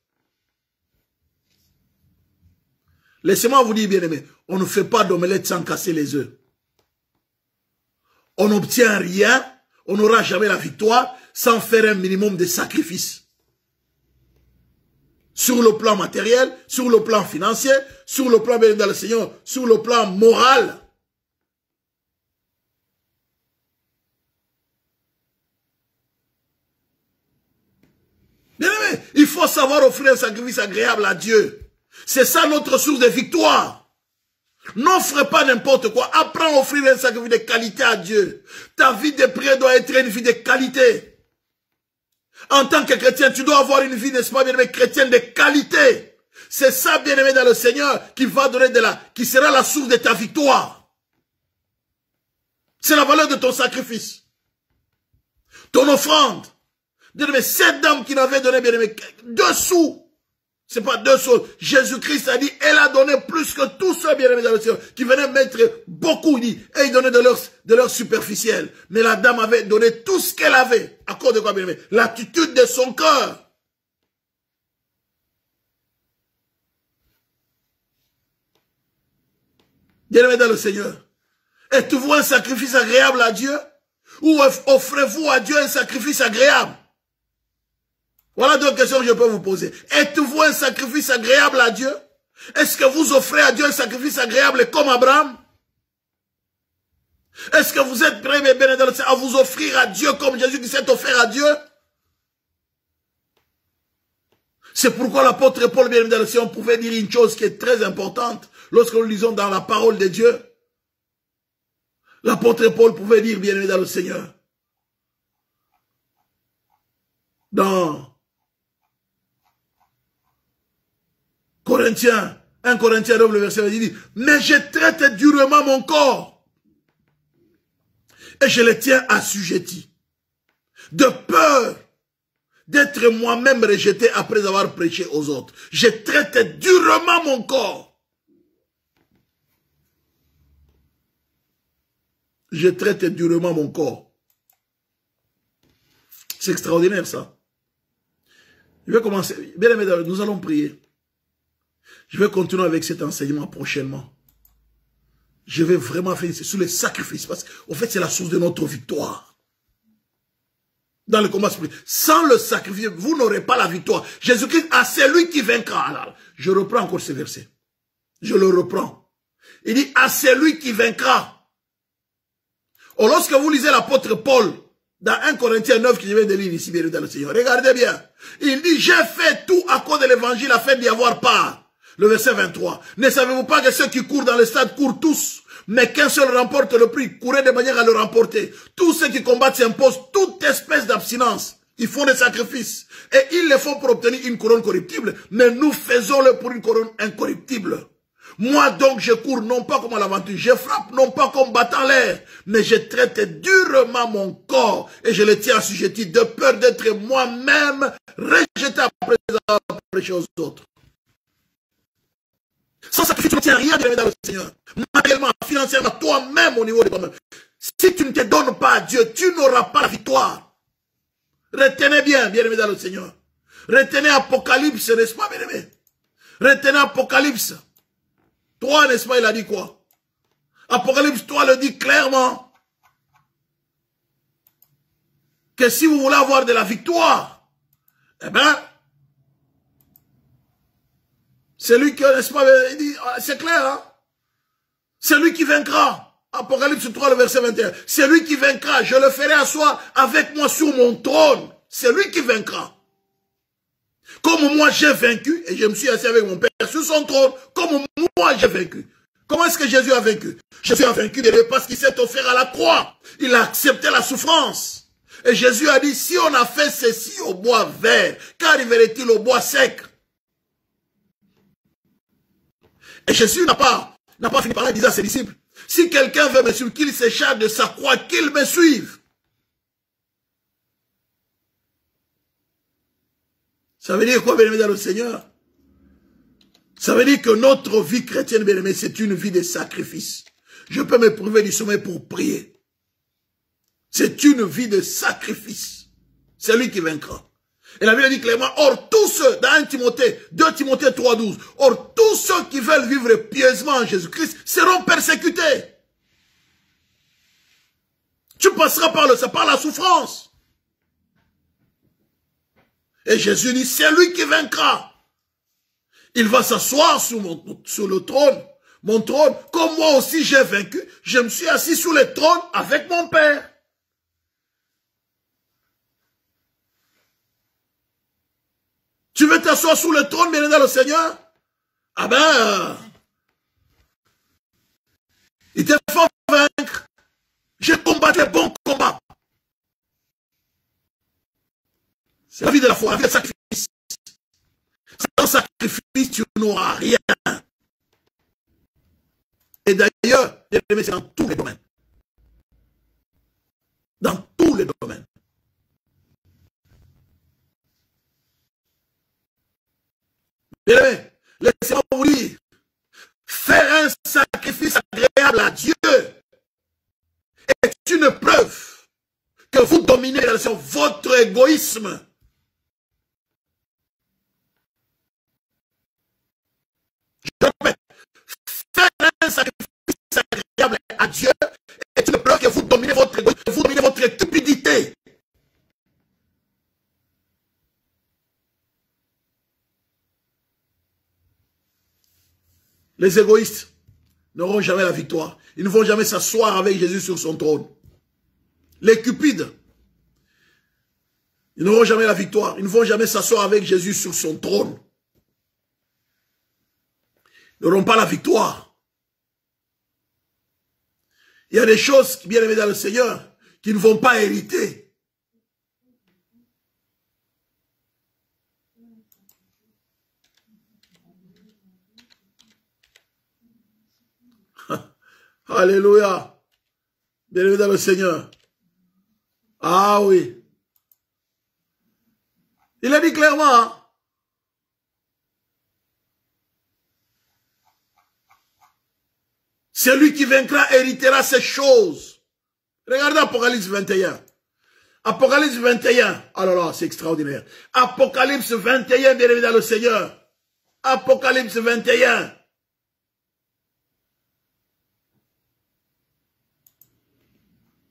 Laissez-moi vous dire, bien-aimé, on ne fait pas d'omelette sans casser les œufs. On n'obtient rien, on n'aura jamais la victoire sans faire un minimum de sacrifice. Sur le plan matériel, sur le plan financier, sur le plan, bien-aimé dans le Seigneur, sur le plan moral. Bien-aimé, il faut savoir offrir un sacrifice agréable à Dieu. C'est ça notre source de victoire. N'offre pas n'importe quoi. Apprends à offrir un sacrifice de qualité à Dieu. Ta vie de prière doit être une vie de qualité. En tant que chrétien, tu dois avoir une vie, n'est-ce pas, bien-aimé, chrétienne de qualité. C'est ça, bien-aimé, dans le Seigneur, qui va donner qui sera la source de ta victoire. C'est la valeur de ton sacrifice. Ton offrande. Bien-aimé, cette dame qui n'avait donné, bien-aimé, 2 sous. C'est pas 2 sous. Jésus-Christ a dit, elle a donné plus que tous ceux, bien-aimés dans le Seigneur, qui venaient mettre beaucoup, il dit, et ils donnaient de leur superficiel. Mais la dame avait donné tout ce qu'elle avait. À cause de quoi, bien-aimé? L'attitude de son cœur. Bien-aimé dans le Seigneur. Êtes-vous un sacrifice agréable à Dieu? Ou offrez-vous à Dieu un sacrifice agréable? Voilà 2 questions que je peux vous poser. Êtes-vous un sacrifice agréable à Dieu? Est-ce que vous offrez à Dieu un sacrifice agréable comme Abraham? Est-ce que vous êtes prêts, bien, à vous offrir à Dieu comme Jésus qui s'est offert à Dieu? C'est pourquoi l'apôtre Paul, bien dans le Seigneur, pouvait dire une chose qui est très importante lorsque nous lisons dans la parole de Dieu. L'apôtre Paul pouvait dire, bien aimé dans le Seigneur, dans Corinthiens, 1 Corinthiens 9, le verset 20, il dit, mais je traite durement mon corps et je le tiens assujetti, de peur d'être moi-même rejeté après avoir prêché aux autres. Je traite durement mon corps. Je traite durement mon corps. C'est extraordinaire ça. Je vais commencer. Bien aimé, nous allons prier. Je vais continuer avec cet enseignement prochainement. Je vais vraiment faire sur les sacrifices. Parce qu'en fait, c'est la source de notre victoire. Dans le combat spirituel. Sans le sacrifice, vous n'aurez pas la victoire. Jésus-Christ, c'est lui qui vaincra. Alors, je reprends encore ce verset. Je le reprends. Il dit, c'est lui qui vaincra. Or, lorsque vous lisez l'apôtre Paul, dans 1 Corinthiens 9, qui vient de lire ici, bien dans le Seigneur, regardez bien. Il dit, j'ai fait tout à cause de l'évangile afin d'y avoir part. Le verset 23. Ne savez-vous pas que ceux qui courent dans le stade courent tous, mais qu'un seul remporte le prix? Courez de manière à le remporter. Tous ceux qui combattent s'imposent toute espèce d'abstinence. Ils font des sacrifices. Et ils le font pour obtenir une couronne corruptible. Mais nous faisons-le pour une couronne incorruptible. Moi donc je cours non pas comme à l'aventure. Je frappe non pas comme battant l'air. Mais je traite durement mon corps. Et je le tiens assujetti de peur d'être moi-même rejeté après avoir prêché aux autres. Sans sacrifice, tu n'obtiens rien de dans le Seigneur. Matériellement, financièrement, toi-même au niveau de toi-même. Si tu ne te donnes pas à Dieu, tu n'auras pas la victoire. Retenez bien, bien-aimés dans le Seigneur. Retenez Apocalypse, n'est-ce pas, bien-aimés? Retenez Apocalypse 3, n'est-ce pas, il a dit quoi? Apocalypse 3 le dit clairement. Que si vous voulez avoir de la victoire, eh bien, c'est lui qui, n'est-ce pas, il dit, c'est clair, hein? C'est lui qui vaincra. Apocalypse 3, le verset 21. C'est lui qui vaincra. Je le ferai asseoir avec moi sur mon trône. C'est lui qui vaincra. Comme moi j'ai vaincu, et je me suis assis avec mon Père sur son trône, comme moi j'ai vaincu. Comment est-ce que Jésus a vaincu? Jésus a vaincu parce qu'il s'est offert à la croix. Il a accepté la souffrance. Et Jésus a dit, si on a fait ceci au bois vert, qu'arriverait-il au bois sec? Et Jésus n'a pas fini par là, il disait à ses disciples, si quelqu'un veut me suivre, qu'il se charge de sa croix, qu'il me suive. Ça veut dire quoi, bien-aimé dans le Seigneur? Ça veut dire que notre vie chrétienne, bien-aimé, c'est une vie de sacrifice. Je peux me priver du sommeil pour prier. C'est une vie de sacrifice. C'est lui qui vaincra. Et la Bible dit clairement, or tous ceux, dans 2 Timothée 3,12, or tous ceux qui veulent vivre pieusement en Jésus-Christ seront persécutés. Tu passeras par la souffrance. Et Jésus dit, c'est lui qui vaincra. Il va s'asseoir sur le trône, mon trône, comme moi aussi j'ai vaincu, je me suis assis sur le trône avec mon Père. Tu veux t'asseoir sur le trône, bien dans le Seigneur? Ah ben, il te faut vaincre. J'ai combattu le bon combat. C'est la vie de la foi, la vie de sacrifice. Sans sacrifice, tu n'auras rien. Et d'ailleurs, c'est dans tous les domaines. Dans tous les domaines. Bien-aimés, laissez-moi vous dire, faire un sacrifice agréable à Dieu est une preuve que vous dominez votre égoïsme. Je répète, faire un sacrifice agréable à Dieu est une preuve que vous dominez votre égoïsme, vous dominez votre cupidité. Les égoïstes n'auront jamais la victoire. Ils ne vont jamais s'asseoir avec Jésus sur son trône. Les cupides, ils n'auront jamais la victoire. Ils ne vont jamais s'asseoir avec Jésus sur son trône. Ils n'auront pas la victoire. Il y a des choses, bien aimées dans le Seigneur, qui ne vont pas hériter. Alléluia. Bien-aimé dans le Seigneur. Ah oui. Il a dit clairement. Hein? Celui qui vaincra héritera ces choses. Regardez Apocalypse 21. Apocalypse 21. Alors là, c'est extraordinaire. Apocalypse 21, bien-aimé dans le Seigneur. Apocalypse 21.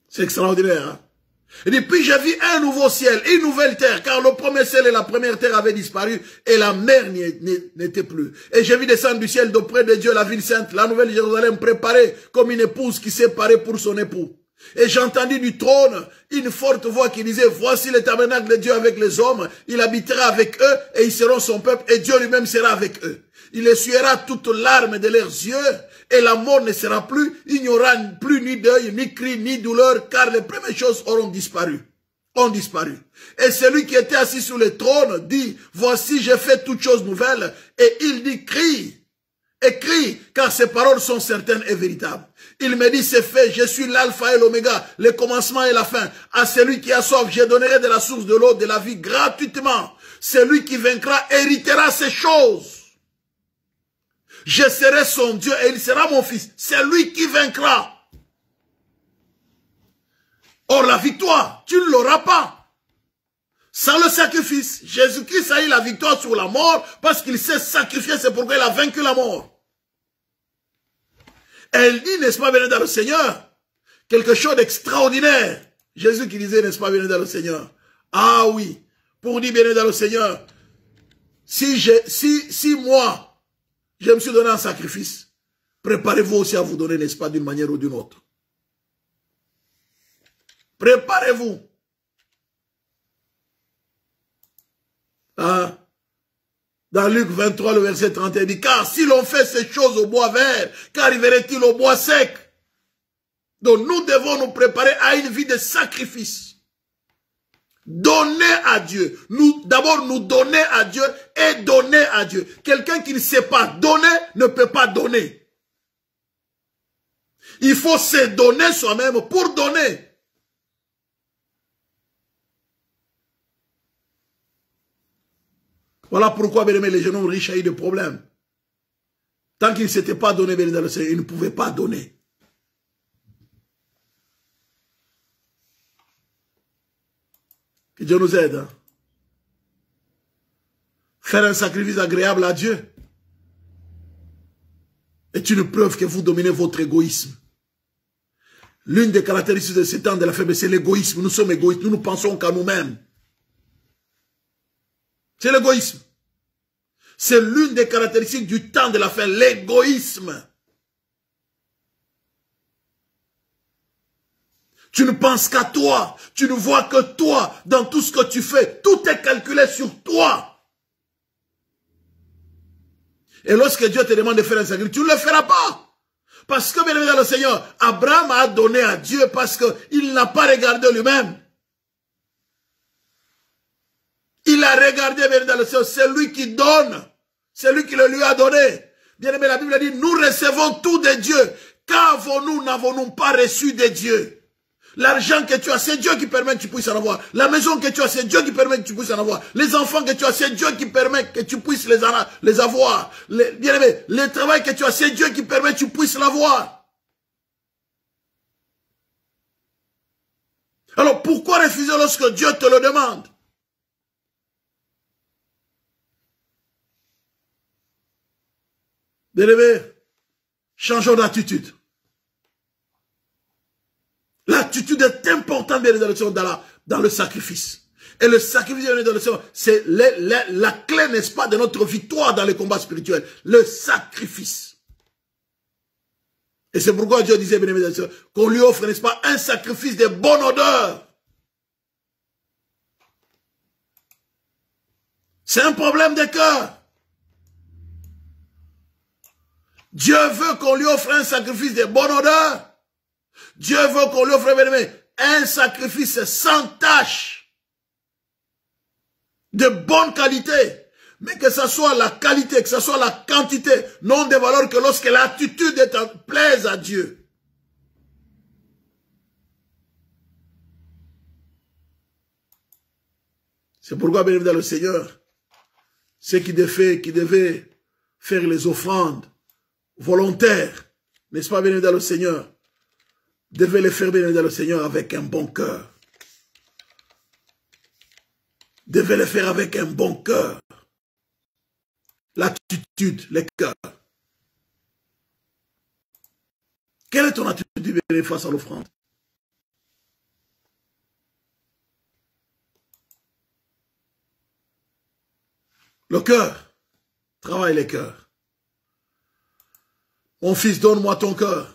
C'est extraordinaire. Hein? Et depuis, j'ai vu un nouveau ciel, une nouvelle terre, car le premier ciel et la première terre avaient disparu, et la mer n'était plus. Et j'ai vu descendre du ciel d'auprès de Dieu la ville sainte, la nouvelle Jérusalem, préparée comme une épouse qui s'est parée pour son époux. Et j'ai entendu du trône une forte voix qui disait, voici le tabernacle de Dieu avec les hommes, il habitera avec eux, et ils seront son peuple, et Dieu lui-même sera avec eux. Il essuiera toutes larmes de leurs yeux, et la mort ne sera plus, il n'y aura plus ni deuil, ni cri, ni douleur, car les premières choses auront disparu. Et celui qui était assis sur le trône dit, voici j'ai fait toutes choses nouvelles, et il dit, crie, et crie, car ces paroles sont certaines et véritables. Il me dit, c'est fait, je suis l'alpha et l'oméga, le commencement et la fin. À celui qui a soif, je donnerai de la source de l'eau de la vie gratuitement. Celui qui vaincra héritera ces choses. Je serai son Dieu et il sera mon fils. C'est lui qui vaincra. Or, la victoire, tu ne l'auras pas. Sans le sacrifice, Jésus-Christ a eu la victoire sur la mort parce qu'il s'est sacrifié, c'est pourquoi il a vaincu la mort. Elle dit, n'est-ce pas, bienvenue dans le Seigneur, quelque chose d'extraordinaire. Jésus qui disait, n'est-ce pas, bienvenue dans le Seigneur. Ah oui, pour dire bienvenue dans le Seigneur, si moi, je me suis donné un sacrifice, préparez-vous aussi à vous donner, n'est-ce pas, d'une manière ou d'une autre. Préparez-vous. Hein? Dans Luc 23, le verset 31, il dit, car si l'on fait ces choses au bois vert, qu'arriverait-il au bois sec? Donc nous devons nous préparer à une vie de sacrifice. Donner à Dieu. D'abord nous donner à Dieu et donner à Dieu. Quelqu'un qui ne sait pas donner ne peut pas donner. Il faut se donner soi-même pour donner. Voilà pourquoi, bien aimé, les jeunes hommes riches ont eu des problèmes. Tant qu'ils ne s'étaient pas donné, bien dans le Seigneur, ils ne pouvaient pas donner. Que Dieu nous aide. Hein? Faire un sacrifice agréable à Dieu est une preuve que vous dominez votre égoïsme. L'une des caractéristiques de ce temps de la faiblesse, c'est l'égoïsme. Nous sommes égoïstes, nous ne pensons qu'à nous-mêmes. C'est l'égoïsme. C'est l'une des caractéristiques du temps de la fin, l'égoïsme. Tu ne penses qu'à toi. Tu ne vois que toi dans tout ce que tu fais. Tout est calculé sur toi. Et lorsque Dieu te demande de faire un sacrifice, tu ne le feras pas. Parce que, bien évidemment, le Seigneur, Abraham a donné à Dieu parce qu'il n'a pas regardé lui-même. Il a regardé, bien dans le ciel, c'est lui qui donne. C'est lui qui le lui a donné. Bien aimé, la Bible dit, nous recevons tout de Dieu. Qu'avons-nous, n'avons-nous pas reçu de Dieu? L'argent que tu as, c'est Dieu qui permet que tu puisses en avoir. La maison que tu as, c'est Dieu qui permet que tu puisses en avoir. Les enfants que tu as, c'est Dieu qui permet que tu puisses les avoir. Bien aimé, le travail que tu as, c'est Dieu qui permet que tu puisses l'avoir. Alors, pourquoi refuser lorsque Dieu te le demande? Bien-aimé, changeons d'attitude. L'attitude est importante dans le sacrifice. Et le sacrifice c'est la clé, n'est-ce pas, de notre victoire dans les combats spirituels. Le sacrifice. Et c'est pourquoi Dieu disait, bien-aimé, qu'on lui offre, n'est-ce pas, un sacrifice de bonne odeur. C'est un problème de cœur. Dieu veut qu'on lui offre un sacrifice de bonne odeur. Dieu veut qu'on lui offre, bien aimé, un sacrifice sans tache, de bonne qualité, mais que ce soit la qualité, que ce soit la quantité, non de valeur que lorsque l'attitude plaise à Dieu. C'est pourquoi, bien évidemment, le Seigneur, ceux qui devaient faire les offrandes volontaires, n'est-ce pas, bien évidemment, le Seigneur, devait les faire, bien évidemment, le Seigneur, avec un bon cœur. Devait les faire avec un bon cœur. L'attitude, le cœur. Quelle est ton attitude face à l'offrande? Le cœur. Travaille le cœur. Mon fils, donne-moi ton cœur.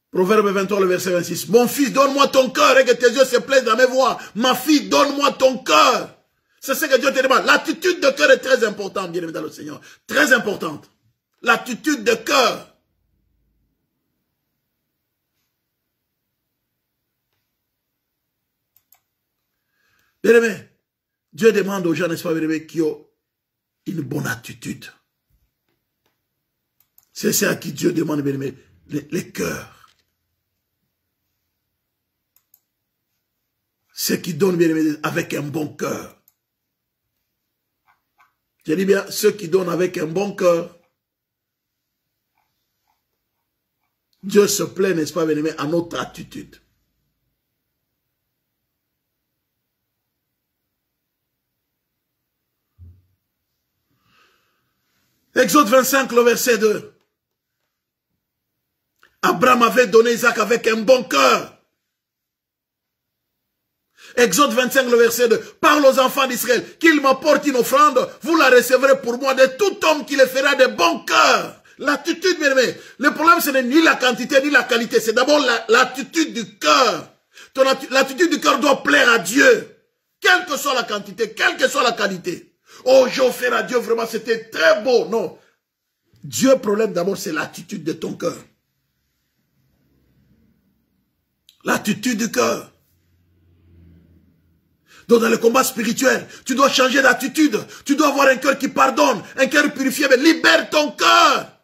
Proverbe 23, le verset 26. Mon fils, donne-moi ton cœur et que tes yeux se plaisent dans mes voies. Ma fille, donne-moi ton cœur. C'est ce que Dieu te demande. L'attitude de cœur est très importante, bien évidemment, le Seigneur. Très importante. L'attitude de cœur. Bien aimé, Dieu demande aux gens, n'est-ce pas, bien aimé, qui ont une bonne attitude. C'est ça qui Dieu demande, bien aimé, les cœurs. Ceux qui donnent, bien aimé, avec un bon cœur. Je dis bien, ceux qui donnent avec un bon cœur. Dieu se plaît, n'est-ce pas, bien aimé, à notre attitude. Exode 25, le verset 2. Abraham avait donné Isaac avec un bon cœur. Exode 25, le verset 2. Parle aux enfants d'Israël qu'ils m'apportent une offrande, vous la recevrez pour moi de tout homme qui le fera de bon cœur. L'attitude, bien aimé. Le problème, ce n'est ni la quantité ni la qualité. C'est d'abord l'attitude du cœur. L'attitude du cœur doit plaire à Dieu. Quelle que soit la quantité, quelle que soit la qualité. Oh, j'ai offert à Dieu, vraiment, c'était très beau. Non. Dieu, problème d'abord, c'est l'attitude de ton cœur. L'attitude du cœur. Donc dans le combat spirituel, tu dois changer d'attitude. Tu dois avoir un cœur qui pardonne, un cœur purifié. Mais libère ton cœur.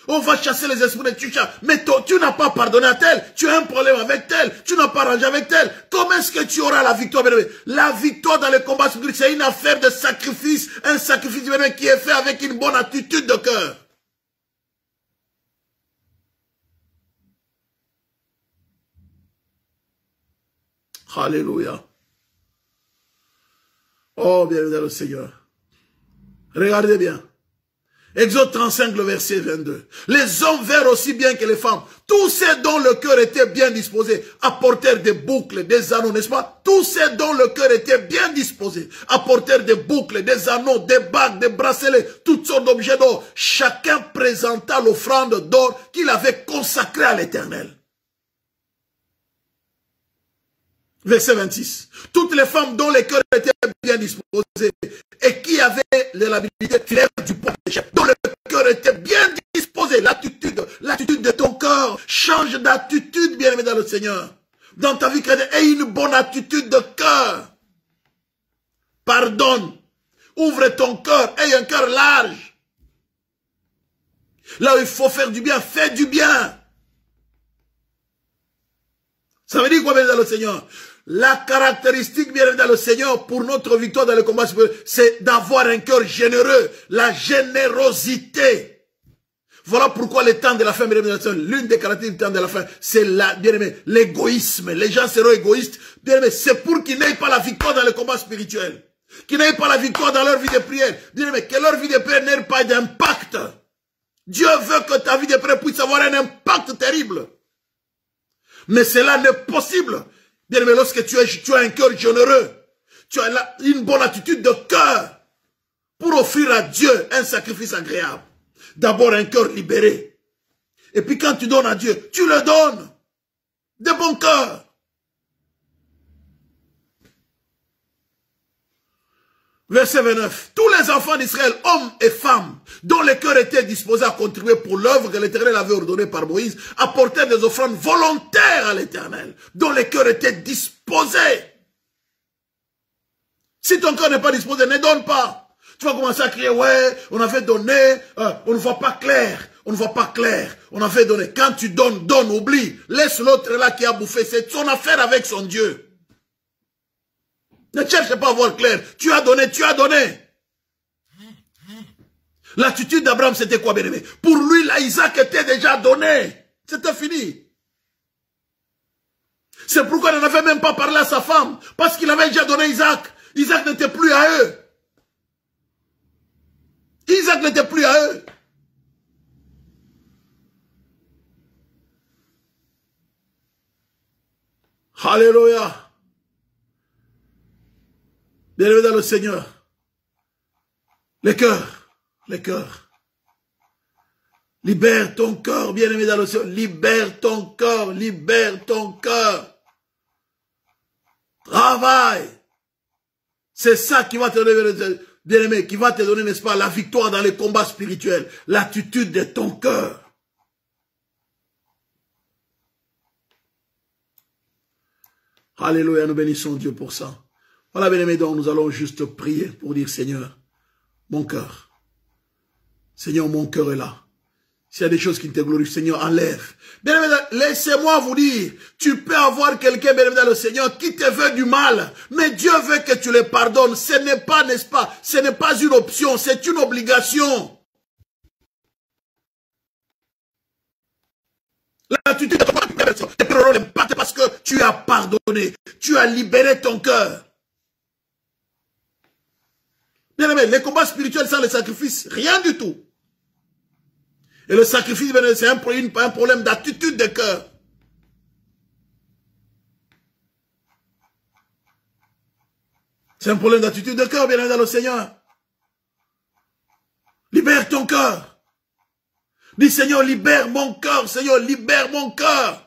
On va chasser les esprits, mais tu n'as pas pardonné à tel, tu as un problème avec tel, tu n'as pas arrangé avec tel. Comment est-ce que tu auras la victoire, bien aimé? La victoire dans le combat spirituel, c'est une affaire de sacrifice, un sacrifice, bien aimé, qui est fait avec une bonne attitude de cœur. Alléluia. Oh, bienvenue dans le Seigneur. Regardez bien. Exode 35, le verset 22. Les hommes verrent aussi bien que les femmes. Tous ceux dont le cœur était bien disposé apportèrent des boucles, des anneaux, n'est-ce pas? Tous ceux dont le cœur était bien disposé apportèrent des boucles, des anneaux, des bagues, des bracelets, toutes sortes d'objets d'or. Chacun présenta l'offrande d'or qu'il avait consacrée à l'Éternel. Verset 26. Toutes les femmes dont les cœurs étaient bien disposés et qui avaient l'habilité de faire du bon péché, dont le cœur était bien disposé, l'attitude de ton cœur, change d'attitude, bien aimé dans le Seigneur. Dans ta vie chrétienne, aie une bonne attitude de cœur. Pardonne. Ouvre ton cœur, aie un cœur large. Là où il faut faire du bien, fais du bien. Ça veut dire quoi, bien dans le Seigneur? La caractéristique, bien dans le Seigneur, pour notre victoire dans le combat spirituel, c'est d'avoir un cœur généreux, la générosité. Voilà pourquoi le temps de la fin, bien aimé, l'une des caractéristiques du temps de la fin, c'est bien aimé, l'égoïsme. Les gens seront égoïstes, bien aimé, c'est pour qu'ils n'aient pas la victoire dans le combat spirituel, qu'ils n'aient pas la victoire dans leur vie de prière, bien aimé, que leur vie de prière n'ait pas d'impact. Dieu veut que ta vie de prière puisse avoir un impact terrible. Mais cela n'est possible. Bien aimé, lorsque tu as un cœur généreux, tu as une bonne attitude de cœur pour offrir à Dieu un sacrifice agréable. D'abord un cœur libéré. Et puis quand tu donnes à Dieu, tu le donnes de bon cœur. Verset 29. Tous les enfants d'Israël, hommes et femmes, dont les cœurs étaient disposés à contribuer pour l'œuvre que l'Éternel avait ordonnée par Moïse, apportèrent des offrandes volontaires à l'Éternel, dont les cœurs étaient disposés. Si ton cœur n'est pas disposé, ne donne pas. Tu vas commencer à crier, ouais, on avait donné, on ne voit pas clair, on ne voit pas clair, on avait donné. Quand tu donnes, donne, oublie. Laisse l'autre là qui a bouffé, c'est son affaire avec son Dieu. Ne cherche pas à voir clair. Tu as donné, tu as donné. L'attitude d'Abraham, c'était quoi, bien aimé? Pour lui, là, Isaac était déjà donné. C'était fini. C'est pourquoi il n'avait même pas parlé à sa femme. Parce qu'il avait déjà donné Isaac. Isaac n'était plus à eux. Isaac n'était plus à eux. Alléluia. Bien-aimé dans le Seigneur. Les cœurs. Les cœurs. Libère ton cœur, bien-aimé dans le Seigneur. Libère ton cœur. Libère ton cœur. Travaille. C'est ça qui va te donner, bien-aimé, qui va te donner, n'est-ce pas, la victoire dans les combats spirituels. L'attitude de ton cœur. Alléluia, nous bénissons Dieu pour ça. Voilà, bien-aimé, donc nous allons juste prier pour dire, Seigneur, mon cœur. Seigneur, mon cœur est là. S'il y a des choses qui ne te glorifient, Seigneur, enlève. Bien-aimé, laissez-moi vous dire, tu peux avoir quelqu'un, bien-aimé, dans le Seigneur, qui te veut du mal, mais Dieu veut que tu le pardonnes. Ce n'est pas, n'est-ce pas, ce n'est pas une option, c'est une obligation. L'attitude de ton personne, tes problèmes n'importent parce que tu as pardonné, tu as libéré ton cœur. Bien aimé, les combats spirituels sans les sacrifices, rien du tout. Et le sacrifice, c'est un problème d'attitude de cœur. C'est un problème d'attitude de cœur, bien dans le Seigneur. Libère ton cœur. Dis, Seigneur, libère mon cœur. Seigneur, libère mon cœur.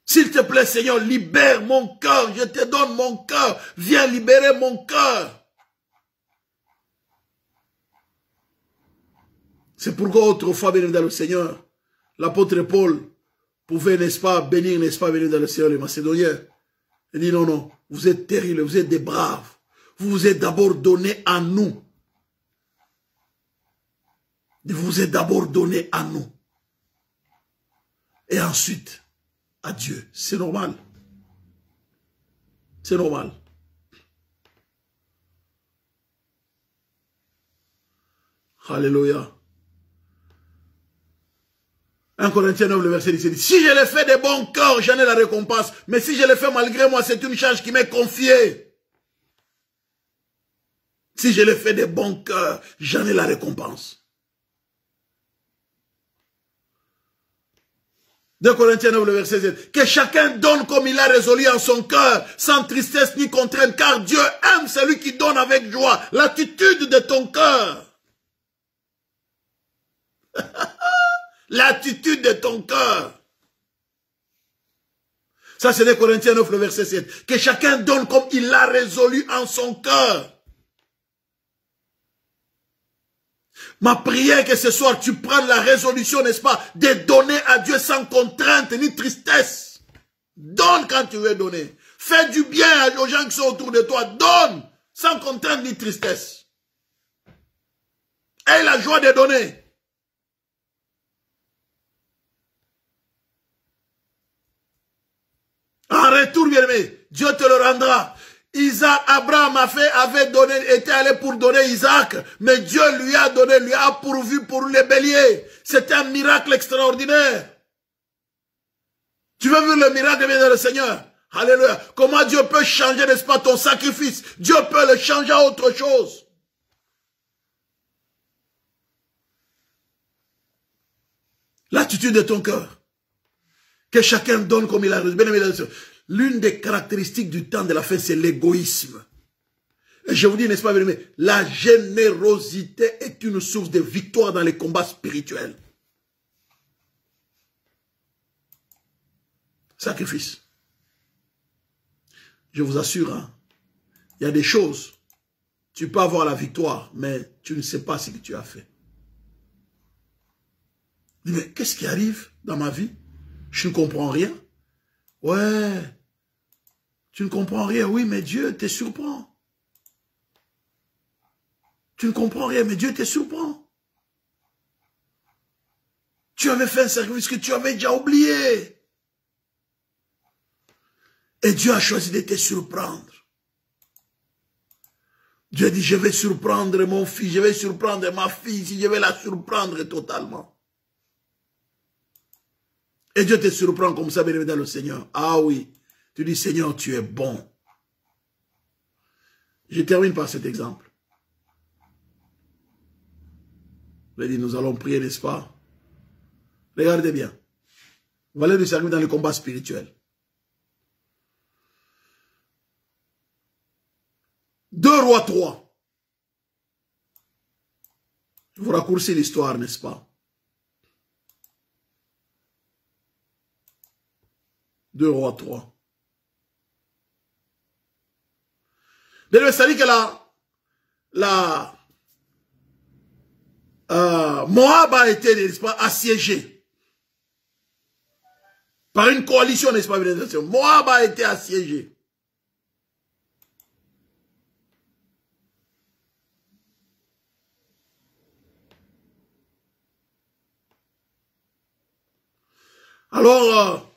S'il te plaît, Seigneur, libère mon cœur. Je te donne mon cœur. Viens libérer mon cœur. C'est pourquoi autrefois, béni dans le Seigneur, l'apôtre Paul pouvait, n'est-ce pas, bénir, n'est-ce pas, béni dans le Seigneur, les Macédoniens. Il dit, non, non, vous êtes terribles, vous êtes des braves. Vous vous êtes d'abord donné à nous. Vous vous êtes d'abord donné à nous. Et ensuite, à Dieu. C'est normal. C'est normal. Alléluia. 1 Corinthiens 9, le verset 17 dit, si je le fais de bon cœur, j'en ai la récompense. Mais si je le fais malgré moi, c'est une charge qui m'est confiée. Si je le fais de bon cœur, j'en ai la récompense. 2 Corinthiens 9, le verset 7. Que chacun donne comme il a résolu en son cœur, sans tristesse ni contrainte, car Dieu aime celui qui donne avec joie. L'attitude de ton cœur. L'attitude de ton cœur. Ça, c'est 2 Corinthiens 9, le verset 7. Que chacun donne comme il l'a résolu en son cœur. Ma prière que ce soir, tu prennes la résolution, n'est-ce pas, de donner à Dieu sans contrainte ni tristesse. Donne quand tu veux donner. Fais du bien aux gens qui sont autour de toi. Donne sans contrainte ni tristesse. Aie la joie de donner. En retour, bien aimé, Dieu te le rendra. Abraham avait donné, était allé pour donner Isaac, mais Dieu lui a donné, lui a pourvu pour les béliers. C'était un miracle extraordinaire. Tu veux voir le miracle de le Seigneur? Alléluia. Comment Dieu peut changer, n'est-ce pas, ton sacrifice? Dieu peut le changer à autre chose. L'attitude de ton cœur. Que chacun donne comme il a reçu. L'une des caractéristiques du temps de la fin, c'est l'égoïsme. Et je vous dis, n'est-ce pas, bien aimé, la générosité est une source de victoire dans les combats spirituels. Sacrifice. Je vous assure, hein, il y a des choses, tu peux avoir la victoire, mais tu ne sais pas ce que tu as fait. Mais qu'est-ce qui arrive dans ma vie? Je ne comprends rien. Ouais, tu ne comprends rien. Oui, mais Dieu te surprend. Tu ne comprends rien, mais Dieu te surprend. Tu avais fait un sacrifice que tu avais déjà oublié. Et Dieu a choisi de te surprendre. Dieu a dit, je vais surprendre mon fils, je vais surprendre ma fille, je vais la surprendre totalement. Et Dieu te surprend comme ça, bien dans le Seigneur. Ah oui, tu dis, Seigneur, tu es bon. Je termine par cet exemple. Je dis, nous allons prier, n'est-ce pas? Regardez bien. Valeur du salut dans le combat spirituel. 2 Rois 3. Je vous raccourcis l'histoire, n'est-ce pas? 2 Rois 3. Mais c'est-à-dire que Moab a été, n'est-ce pas, assiégé par une coalition, n'est-ce pas? Moab a été assiégé. Alors,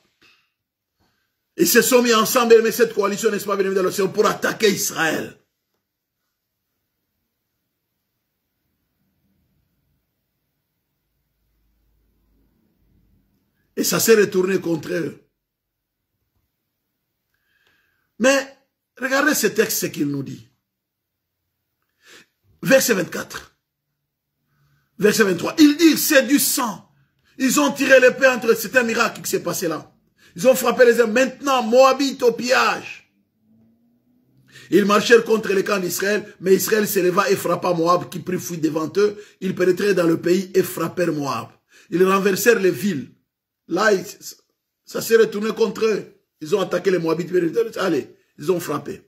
ils se sont mis ensemble, mais cette coalition, n'est-ce pas, dans le Seigneur, pour attaquer Israël. Et ça s'est retourné contre eux. Mais, regardez ce texte, ce qu'il nous dit. Verset 24. Verset 23. Il dit, c'est du sang. Ils ont tiré l'épée entre eux. C'est un miracle qui s'est passé là. Ils ont frappé les hommes. Maintenant, Moabite au pillage. Ils marchèrent contre les camps d'Israël, mais Israël s'éleva et frappa Moab, qui prit fuite devant eux. Ils pénétrèrent dans le pays et frappèrent Moab. Ils renversèrent les villes. Là, ça s'est retourné contre eux. Ils ont attaqué les Moabites. Allez, ils ont frappé.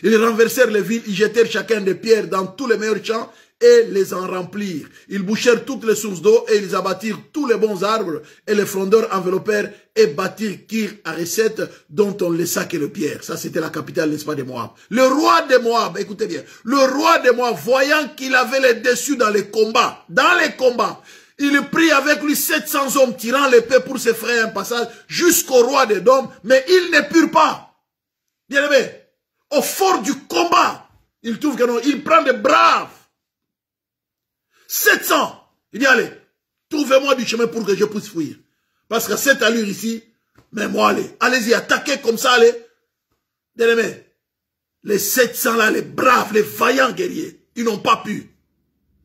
Ils renversèrent les villes, ils jetèrent chacun des pierres dans tous les meilleurs champs et les en remplirent. Ils bouchèrent toutes les sources d'eau et ils abattirent tous les bons arbres et les frondeurs enveloppèrent et bâtirent Kir Hareset dont on laissa que le pierre. Ça c'était la capitale, n'est-ce pas, de Moab. Le roi de Moab, écoutez bien, le roi de Moab, voyant qu'il avait les dessus dans les combats, il prit avec lui 700 hommes tirant l'épée pour se frayer un passage jusqu'au roi d'Édom, mais ils ne purent pas. Bien aimé, au fort du combat, il trouve que non, il prend des braves. 700. Il dit, allez, trouvez-moi du chemin pour que je puisse fuir. Parce que cette allure ici, mais moi, allez-y, attaquez comme ça, allez. Bien aimé, les 700 là, les braves, les vaillants guerriers, ils n'ont pas pu.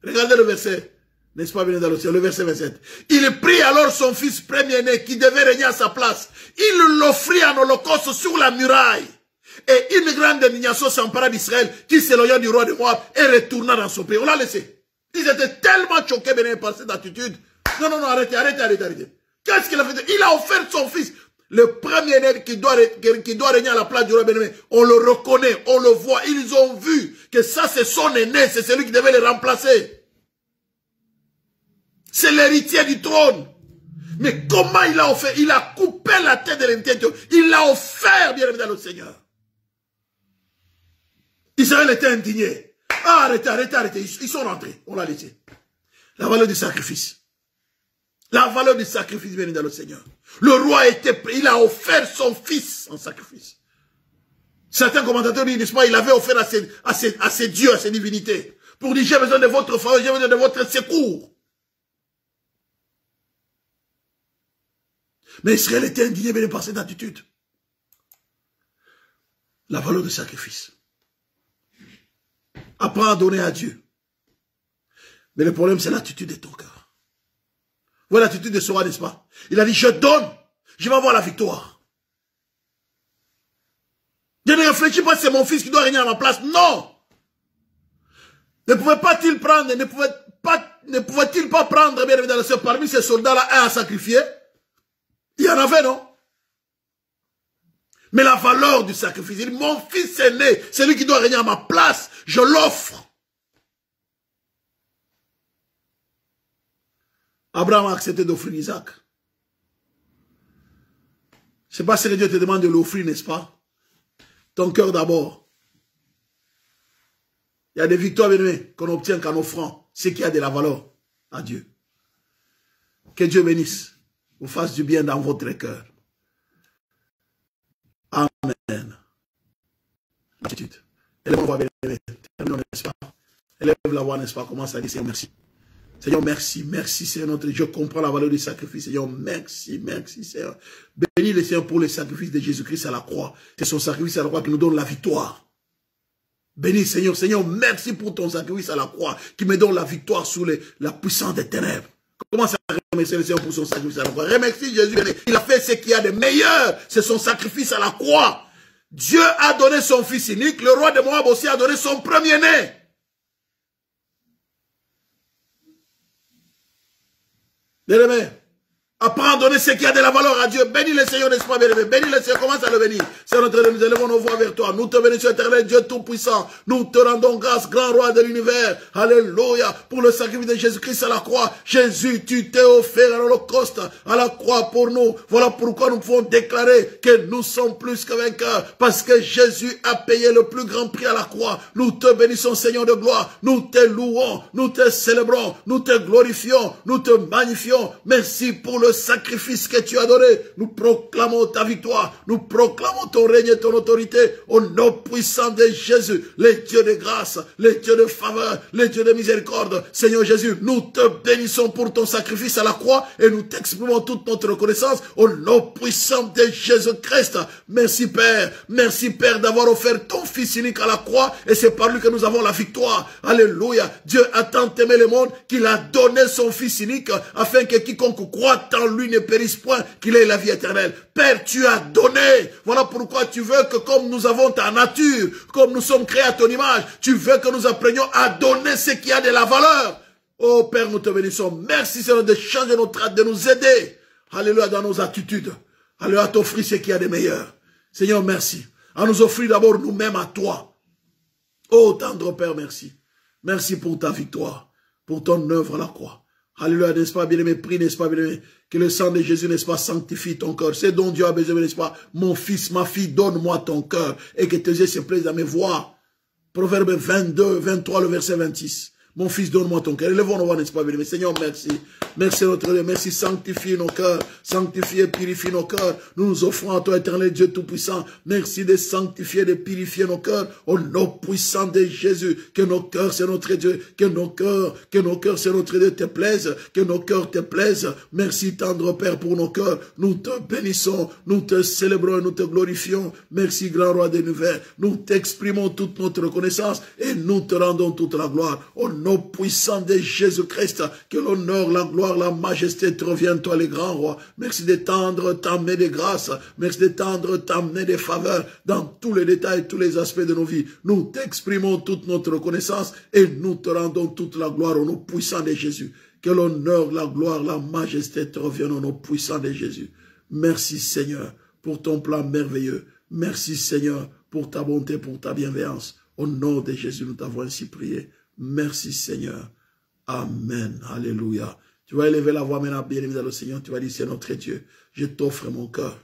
Regardez le verset, n'est-ce pas, bien dans le ciel, le verset 27. Il prit alors son fils premier-né qui devait régner à sa place. Il l'offrit en holocauste sur la muraille. Et une grande indignation s'empara d'Israël qui s'éloigna du roi de Moab et retourna dans son pays. On l'a laissé. Ils étaient tellement choqués par cette attitude. Non, arrêtez. Qu'est-ce qu'il a fait? Il a offert son fils. Le premier-né qui doit régner à la place du roi Bénémoine. On le reconnaît, on le voit. Ils ont vu que ça c'est son aîné, c'est celui qui devait le remplacer. C'est l'héritier du trône. Mais comment il a offert? Il a coupé la tête de l'héritier. Il l'a offert, bien évidemment, au Seigneur. Israël était indigné. Ah, arrêtez. Ils sont rentrés. On l'a laissé. La valeur du sacrifice. La valeur du sacrifice, bien dans le Seigneur. Le roi il a offert son fils en sacrifice. Certains commentateurs disent, n'est-ce pas, il avait offert à ses dieux, à ses divinités. Pour dire, j'ai besoin de votre faveur, j'ai besoin de votre secours. Mais Israël était indigné bien par cette attitude. La valeur du sacrifice. Apprends à donner à Dieu. Mais le problème, c'est l'attitude de ton cœur. Voilà l'attitude de ce roi, n'est-ce pas? Il a dit, je donne, je vais avoir la victoire. Je ne réfléchis pas, c'est mon fils qui doit régner à ma place. Non! Ne pouvait-il pas prendre, bien évidemment, parmi ces soldats-là, un à sacrifier? Il y en avait, non? Mais la valeur du sacrifice, il dit, mon fils est né, c'est lui qui doit régner à ma place, je l'offre. Abraham a accepté d'offrir Isaac. C'est pas ce que Dieu te demande de l'offrir, n'est-ce pas? Ton cœur d'abord. Il y a des victoires, bien aimées, qu'on obtient qu'en offrant ce qui a de la valeur à Dieu. Que Dieu bénisse, vous fasse du bien dans votre cœur. Amen. Attitude. Élève la voix, bien-aimé. Terminons, n'est-ce pas? Élève la voix, n'est-ce pas? Commence à dire, Seigneur, merci. Seigneur, merci. Merci, Seigneur, notre Dieu. Je comprends la valeur du sacrifice. Seigneur, merci, Seigneur. Bénis le Seigneur pour le sacrifice de Jésus-Christ à la croix. C'est son sacrifice à la croix qui nous donne la victoire. Bénis, Seigneur. Seigneur, merci pour ton sacrifice à la croix qui me donne la victoire sur la puissance des ténèbres. Commence à remercier le Seigneur pour son sacrifice à la croix. Remercie Jésus. Il a fait ce qu'il y a de meilleur. C'est son sacrifice à la croix. Dieu a donné son fils unique. Le roi de Moab aussi a donné son premier-né. Bien-aimé, apprends à donner ce qui a de la valeur à Dieu. Bénis le Seigneur, n'est-ce pas, bien-aimé? Bénis le Seigneur, commence à le bénir. Seigneur notre Dieu, nous élevons nos voix vers toi. Nous te bénissons, éternel Dieu Tout-Puissant. Nous te rendons grâce, grand roi de l'univers. Alléluia. Pour le sacrifice de Jésus-Christ à la croix. Jésus, tu t'es offert à l'Holocauste, à la croix pour nous. Voilà pourquoi nous pouvons déclarer que nous sommes plus que vainqueurs. Parce que Jésus a payé le plus grand prix à la croix. Nous te bénissons, Seigneur de gloire. Nous te louons, nous te célébrons, nous te glorifions, nous te magnifions. Merci pour le le sacrifice que tu as donné. Nous proclamons ta victoire. Nous proclamons ton règne et ton autorité au nom puissant de Jésus. Les dieux de grâce, les dieux de faveur, les dieux de miséricorde. Seigneur Jésus, nous te bénissons pour ton sacrifice à la croix et nous t'exprimons toute notre reconnaissance au nom puissant de Jésus-Christ. Merci Père. Merci Père d'avoir offert ton Fils unique à la croix et c'est par lui que nous avons la victoire. Alléluia. Dieu a tant aimé le monde qu'il a donné son Fils unique afin que quiconque croit en lui ne périsse point, qu'il ait la vie éternelle. Père, tu as donné. Voilà pourquoi tu veux que comme nous avons ta nature, comme nous sommes créés à ton image, tu veux que nous apprenions à donner ce qui a de la valeur. Oh Père, nous te bénissons. Merci Seigneur de changer notre âme, de nous aider. Alléluia dans nos attitudes. Alléluia, à t'offrir ce qui a de meilleur. Seigneur, merci. À nous offrir d'abord nous-mêmes à toi. Oh tendre Père, merci. Merci pour ta victoire, pour ton œuvre à la croix. Alléluia, n'est-ce pas, bien-aimé, prie, n'est-ce pas, bien-aimé, que le sang de Jésus, n'est-ce pas, sanctifie ton cœur. C'est dont Dieu a besoin, n'est-ce pas, mon fils, ma fille, donne-moi ton cœur, et que tes yeux se plaisent à mes voix. Proverbe 22, 23, le verset 26. Mon fils, donne-moi ton cœur. Élevons nos voix, n'est-ce pas, bien-aimé. Seigneur, merci. Merci notre Dieu. Merci, sanctifie nos cœurs. Sanctifie et purifie nos cœurs. Nous nous offrons à toi, éternel Dieu Tout-Puissant. Merci de sanctifier, de purifier nos cœurs. Au nom puissant de Jésus. Que nos cœurs, c'est notre Dieu. Que nos cœurs, c'est notre Dieu, te plaisent. Que nos cœurs te plaisent. Merci, tendre Père, pour nos cœurs. Nous te bénissons. Nous te célébrons et nous te glorifions. Merci, grand roi de l'univers. Nous t'exprimons toute notre reconnaissance et nous te rendons toute la gloire. Au nom puissant de Jésus-Christ, que l'honneur, la gloire, la majesté te reviennent, toi, les grands rois. Merci d'étendre ta main de grâce. Merci d'étendre ta main de faveur dans tous les détails, tous les aspects de nos vies. Nous t'exprimons toute notre reconnaissance et nous te rendons toute la gloire au nom puissant de Jésus. Que l'honneur, la gloire, la majesté te reviennent au nom puissant de Jésus. Merci Seigneur pour ton plan merveilleux. Merci Seigneur pour ta bonté, pour ta bienveillance. Au nom de Jésus, nous t'avons ainsi prié. Merci Seigneur. Amen. Alléluia. Tu vas élever la voix maintenant, bien-aimé dans le Seigneur. Tu vas dire, c'est notre Dieu. Je t'offre mon cœur.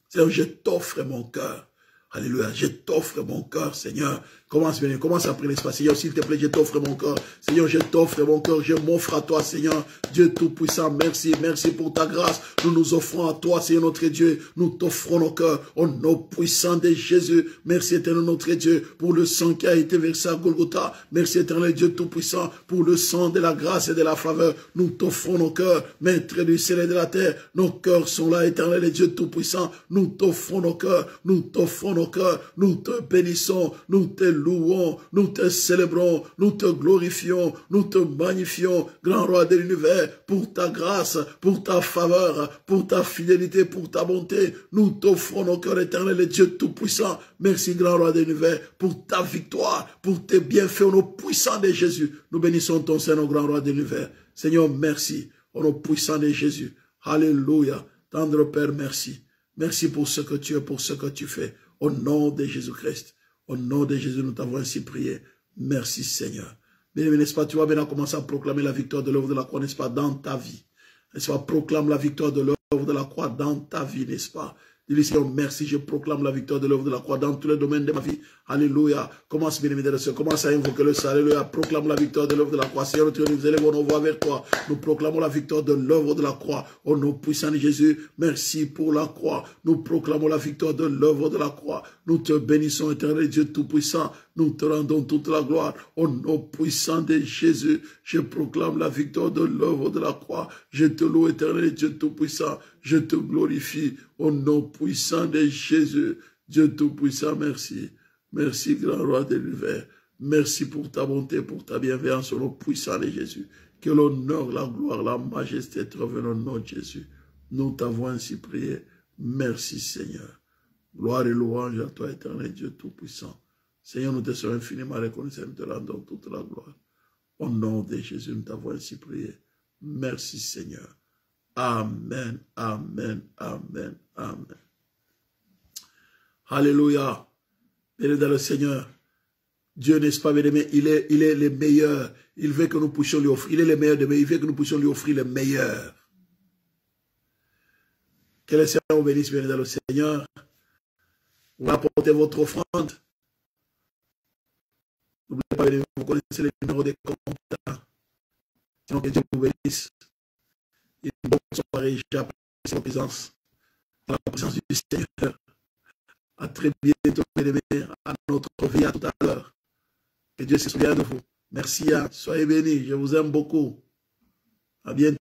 Seigneur, je t'offre mon cœur. Alléluia. Je t'offre mon cœur, Seigneur. Commence bien, commence à prier l'espace. Seigneur, s'il te plaît, je t'offre mon cœur. Seigneur, je t'offre mon cœur. Je m'offre à toi, Seigneur. Dieu Tout-Puissant, merci. Merci pour ta grâce. Nous nous offrons à toi, Seigneur notre Dieu. Nous t'offrons nos cœurs. Au nom puissant de Jésus. Merci, éternel notre Dieu, pour le sang qui a été versé à Golgotha. Merci, éternel Dieu Tout-Puissant, pour le sang de la grâce et de la faveur. Nous t'offrons nos cœurs. Maître du ciel et de la terre. Nos cœurs sont là, éternel Dieu Tout-Puissant. Nous t'offrons nos cœurs. Nous t'offrons nos cœurs. Nous te bénissons. Nous te louons, nous te célébrons, nous te glorifions, nous te magnifions, grand roi de l'univers, pour ta grâce, pour ta faveur, pour ta fidélité, pour ta bonté. Nous t'offrons nos cœurs éternels et Dieu Tout-Puissant. Merci, grand roi de l'univers, pour ta victoire, pour tes bienfaits au nom puissant de Jésus. Nous bénissons ton Seigneur, grand roi de l'univers. Seigneur, merci, au nom puissant de Jésus. Alléluia. Tendre Père, merci. Merci pour ce que tu es, pour ce que tu fais. Au nom de Jésus-Christ. Au nom de Jésus, nous t'avons ainsi prié. Merci Seigneur. Bien-aimé, n'est-ce pas, tu vas maintenant commencer à proclamer la victoire de l'œuvre de la croix, n'est-ce pas, dans ta vie. N'est-ce pas, proclame la victoire de l'œuvre de la croix dans ta vie, n'est-ce pas. Dis-lui, Seigneur, merci, je proclame la victoire de l'œuvre de la croix dans tous les domaines de ma vie. Alléluia. Commence, bien-aimé, commence à invoquer le salut. Alléluia. Proclame la victoire de l'œuvre de la croix. Seigneur, nous élevons nos voix vers toi. Nous proclamons la victoire de l'œuvre de la croix. Au nom puissant de Jésus, merci pour la croix. Nous proclamons la victoire de l'œuvre de la croix. Nous te bénissons, éternel Dieu Tout-Puissant. Nous te rendons toute la gloire. Au nom puissant de Jésus, je proclame la victoire de l'œuvre de la croix. Je te loue, éternel Dieu Tout-Puissant. Je te glorifie. Au nom puissant de Jésus, Dieu Tout-Puissant, merci. Merci, grand roi de l'univers. Merci pour ta bonté, pour ta bienveillance au nom puissant de Jésus. Que l'honneur, la gloire, la majesté te reviennent au nom de Jésus. Nous t'avons ainsi prié. Merci, Seigneur. Gloire et louange à toi, éternel Dieu Tout-Puissant. Seigneur, nous te sommes infiniment reconnaissants, nous te rendons toute la gloire. Au nom de Jésus, nous t'avons ainsi prié. Merci, Seigneur. Amen, amen, amen, amen. Alléluia. Béni dans le Seigneur. Dieu, n'est-ce pas, bien-aimé, il est le meilleur. Il veut que nous puissions lui offrir. Il est le meilleur de meilleurs. Il veut que nous puissions lui offrir le meilleur. Que le Seigneur vous bénisse, bien dans le Seigneur. Vous apportez votre offrande. N'oubliez pas, vous connaissez les numéros des comptes. Sinon que Dieu vous bénisse. Une bonne soirée. J'apprécie votre présence. À la présence du Seigneur. À très bientôt, mes à notre vie, à tout à l'heure. Que Dieu se souvienne de vous. Merci, soyez bénis. Je vous aime beaucoup. À bientôt.